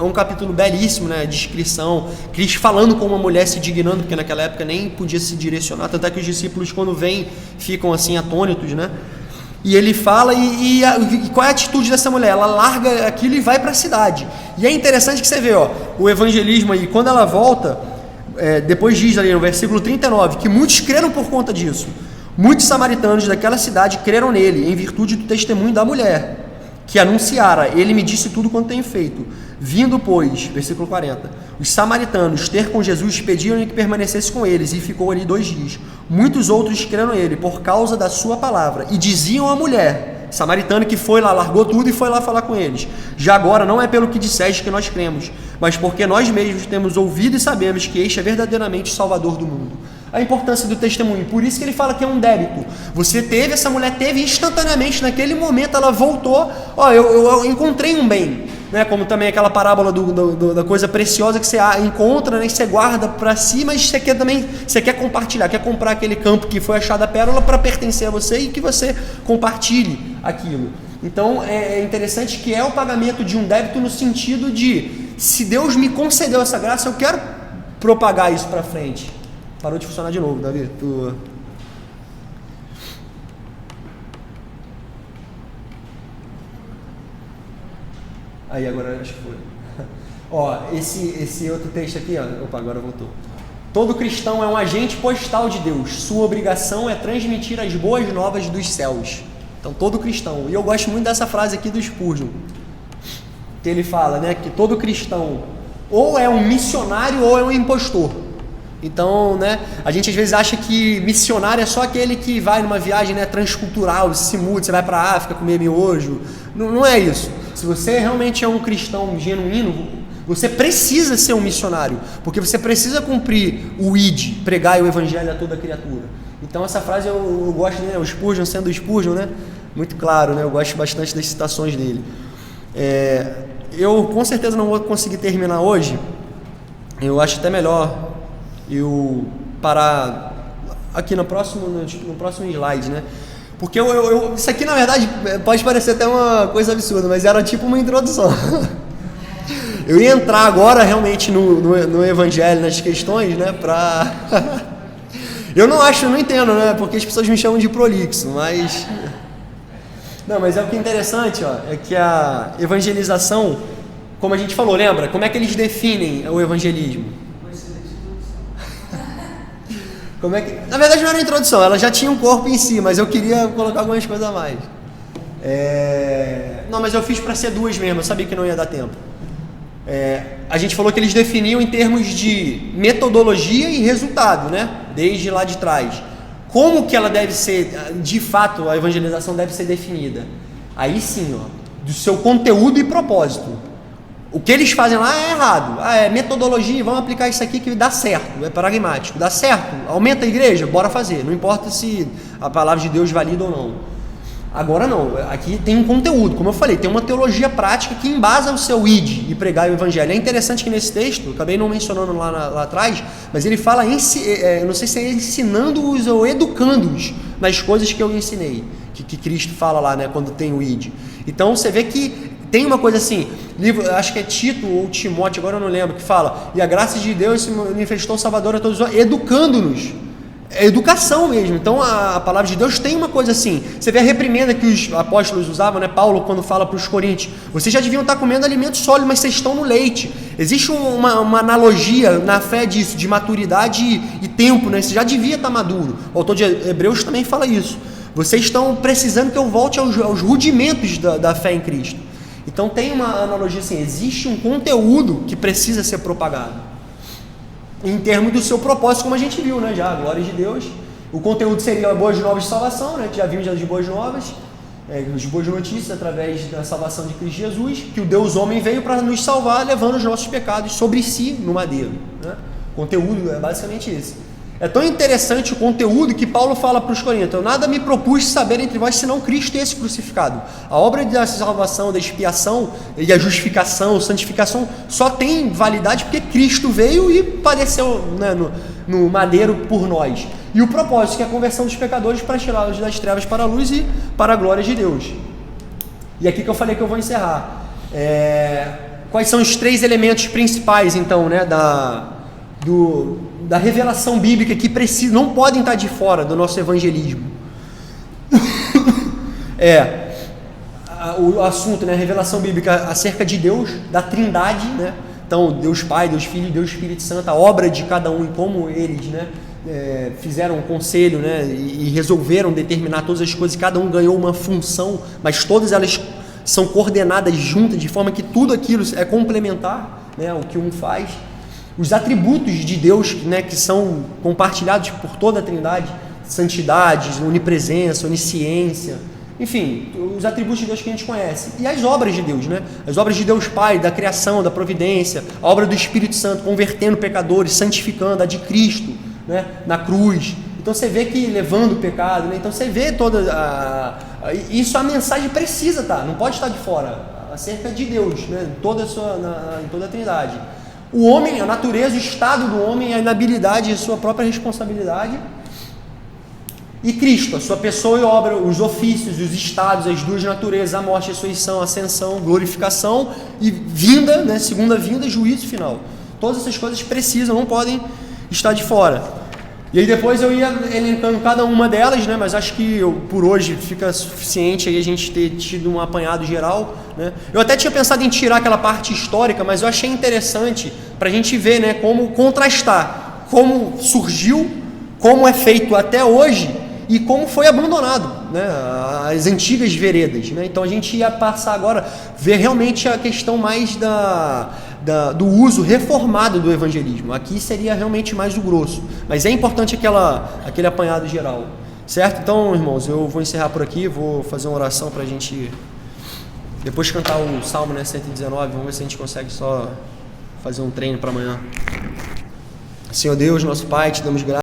um capítulo belíssimo, né? Descrição, Cristo falando com uma mulher, se dignando, porque naquela época nem podia se direcionar, tanto é que os discípulos, quando vêm, ficam assim atônitos, né? E ele fala, e qual é a atitude dessa mulher? Ela larga aquilo e vai para a cidade. E é interessante que você vê, o evangelismo aí, quando ela volta, depois diz ali no versículo 39, que muitos creram por conta disso. Muitos samaritanos daquela cidade creram nele, em virtude do testemunho da mulher, que anunciara: ele me disse tudo quanto tenho feito. Vindo, pois, versículo 40, os samaritanos ter com Jesus, pediram-lhe que permanecesse com eles, e ficou ali 2 dias. Muitos outros creram nele por causa da sua palavra, e diziam à mulher samaritana que foi lá, largou tudo e foi lá falar com eles: já agora não é pelo que disseste que nós cremos, mas porque nós mesmos temos ouvido e sabemos que este é verdadeiramente o Salvador do mundo. A importância do testemunho, por isso que ele fala que é um débito. Essa mulher teve instantaneamente, naquele momento ela voltou, eu encontrei um bem, né? Como também aquela parábola da coisa preciosa que você encontra, né? Que você guarda para si, mas você quer compartilhar, quer comprar aquele campo que foi achado a pérola para pertencer a você e que você compartilhe aquilo. Então é interessante que é o pagamento de um débito no sentido de, se Deus me concedeu essa graça, eu quero propagar isso para frente. Parou de funcionar de novo, Davi. Aí agora acho que foi. Esse outro texto aqui, opa, agora voltou. Todo cristão é um agente postal de Deus. Sua obrigação é transmitir as boas novas dos céus. Então, todo cristão. E eu gosto muito dessa frase aqui do Spurgeon, que ele fala, né, que todo cristão ou é um missionário ou é um impostor. Então, né, a gente às vezes acha que missionário é só aquele que vai numa viagem, né, transcultural, se muda, você vai para a África comer miojo. Não é isso. Se você realmente é um cristão genuíno, você precisa ser um missionário, porque você precisa cumprir o ID, pregar o evangelho a toda criatura. Então essa frase eu gosto, né? O Spurgeon sendo o Spurgeon, né? Muito claro, né? Eu gosto bastante das citações dele. Eu com certeza não vou conseguir terminar hoje. Eu acho até melhor eu parar aqui no próximo slide, né? Porque isso aqui, na verdade, pode parecer até uma coisa absurda, mas era tipo uma introdução. Eu ia entrar agora realmente no evangelho, nas questões, né? Eu não entendo, né? Porque as pessoas me chamam de prolixo, mas... Não, mas é o que é interessante, ó, é que a evangelização, como a gente falou, lembra? Como é que eles definem o evangelismo? Como é que... Na verdade não era introdução, ela já tinha um corpo em si, mas eu queria colocar algumas coisas a mais. Não, mas eu fiz para ser duas mesmo, eu sabia que não ia dar tempo. A gente falou que eles definiam em termos de metodologia e resultado, né? Desde lá de trás. Como que ela deve ser, de fato, a evangelização deve ser definida? Aí sim, ó, do seu conteúdo e propósito. O que eles fazem lá é errado. É metodologia, vamos aplicar isso aqui que dá certo, é pragmático. Dá certo, aumenta a igreja, bora fazer. Não importa se a palavra de Deus valida ou não. Agora não, aqui tem um conteúdo, como eu falei, tem uma teologia prática que embasa o seu id e pregar o evangelho. É interessante que nesse texto, acabei não mencionando lá atrás, mas ele fala, não sei se é ensinando-os ou educando-os nas coisas que eu ensinei, que Cristo fala lá, né, quando tem o id. Então você vê que tem uma coisa assim, livro, acho que é Tito ou Timóteo, agora eu não lembro, que fala, e a graça de Deus se manifestou Salvador a todos nós, educando-nos. É educação mesmo. Então a palavra de Deus tem uma coisa assim. Você vê a reprimenda que os apóstolos usavam, né? Paulo quando fala para os coríntios, vocês já deviam estar comendo alimento sólido, mas vocês estão no leite. Existe uma analogia na fé disso, de maturidade e tempo, né? Você já devia estar maduro. O autor de Hebreus também fala isso. Vocês estão precisando que eu volte aos rudimentos da fé em Cristo. Então tem uma analogia assim, existe um conteúdo que precisa ser propagado em termos do seu propósito, como a gente viu, né? Já, a glória de Deus. O conteúdo seria boas novas de salvação, né? Já vimos as boas novas, as boas notícias através da salvação de Cristo Jesus, que o Deus homem veio para nos salvar, levando os nossos pecados sobre si no madeiro, né? O conteúdo é basicamente esse. É tão interessante o conteúdo que Paulo fala para os coríntios: eu nada me propus saber entre vós senão Cristo e esse crucificado. A obra da salvação, da expiação e a justificação, santificação só tem validade porque Cristo veio e padeceu, né, no madeiro por nós. E o propósito, que é a conversão dos pecadores para tirá-los das trevas para a luz e para a glória de Deus. E aqui que eu falei que eu vou encerrar. Quais são os 3 elementos principais, então, né, da revelação bíblica que não podem estar de fora do nosso evangelismo? O assunto, né, a revelação bíblica acerca de Deus, da Trindade, né? Então, Deus Pai, Deus Filho, Deus Espírito Santo, a obra de cada um e como eles, né, fizeram um conselho, né, e resolveram determinar todas as coisas, cada um ganhou uma função, mas todas elas são coordenadas juntas, de forma que tudo aquilo é complementar, né, o que um faz. Os atributos de Deus, né, que são compartilhados por toda a Trindade: santidade, onipresença, onisciência, enfim, os atributos de Deus que a gente conhece. E as obras de Deus, né? As obras de Deus Pai, da criação, da providência, a obra do Espírito Santo, convertendo pecadores, santificando, a de Cristo, né, na cruz. Então você vê que levando o pecado, né? Então você vê isso, a mensagem precisa estar, não pode estar de fora, acerca de Deus, né, em toda a Trindade. O homem, a natureza, o estado do homem, a inabilidade e a sua própria responsabilidade. E Cristo, a sua pessoa e obra, os ofícios, os estados, as duas naturezas, a morte, a ressurreição, a ascensão, glorificação e vinda, né, segunda vinda, juízo final. Todas essas coisas precisam, não podem estar de fora. E aí depois eu ia elencando cada uma delas, né, mas acho que por hoje fica suficiente aí a gente ter tido um apanhado geral, né. Eu até tinha pensado em tirar aquela parte histórica, mas eu achei interessante para a gente ver, né, como contrastar, como surgiu, como é feito até hoje e como foi abandonado, né, as antigas veredas, né. Então a gente ia passar agora, ver realmente a questão mais do uso reformado do evangelismo. Aqui seria realmente mais o grosso, mas é importante aquele apanhado geral, certo? Então, irmãos, eu vou encerrar por aqui, vou fazer uma oração para a gente depois cantar o Salmo, né, 119, vamos ver se a gente consegue só fazer um treino para amanhã. Senhor Deus, nosso Pai, te damos graças.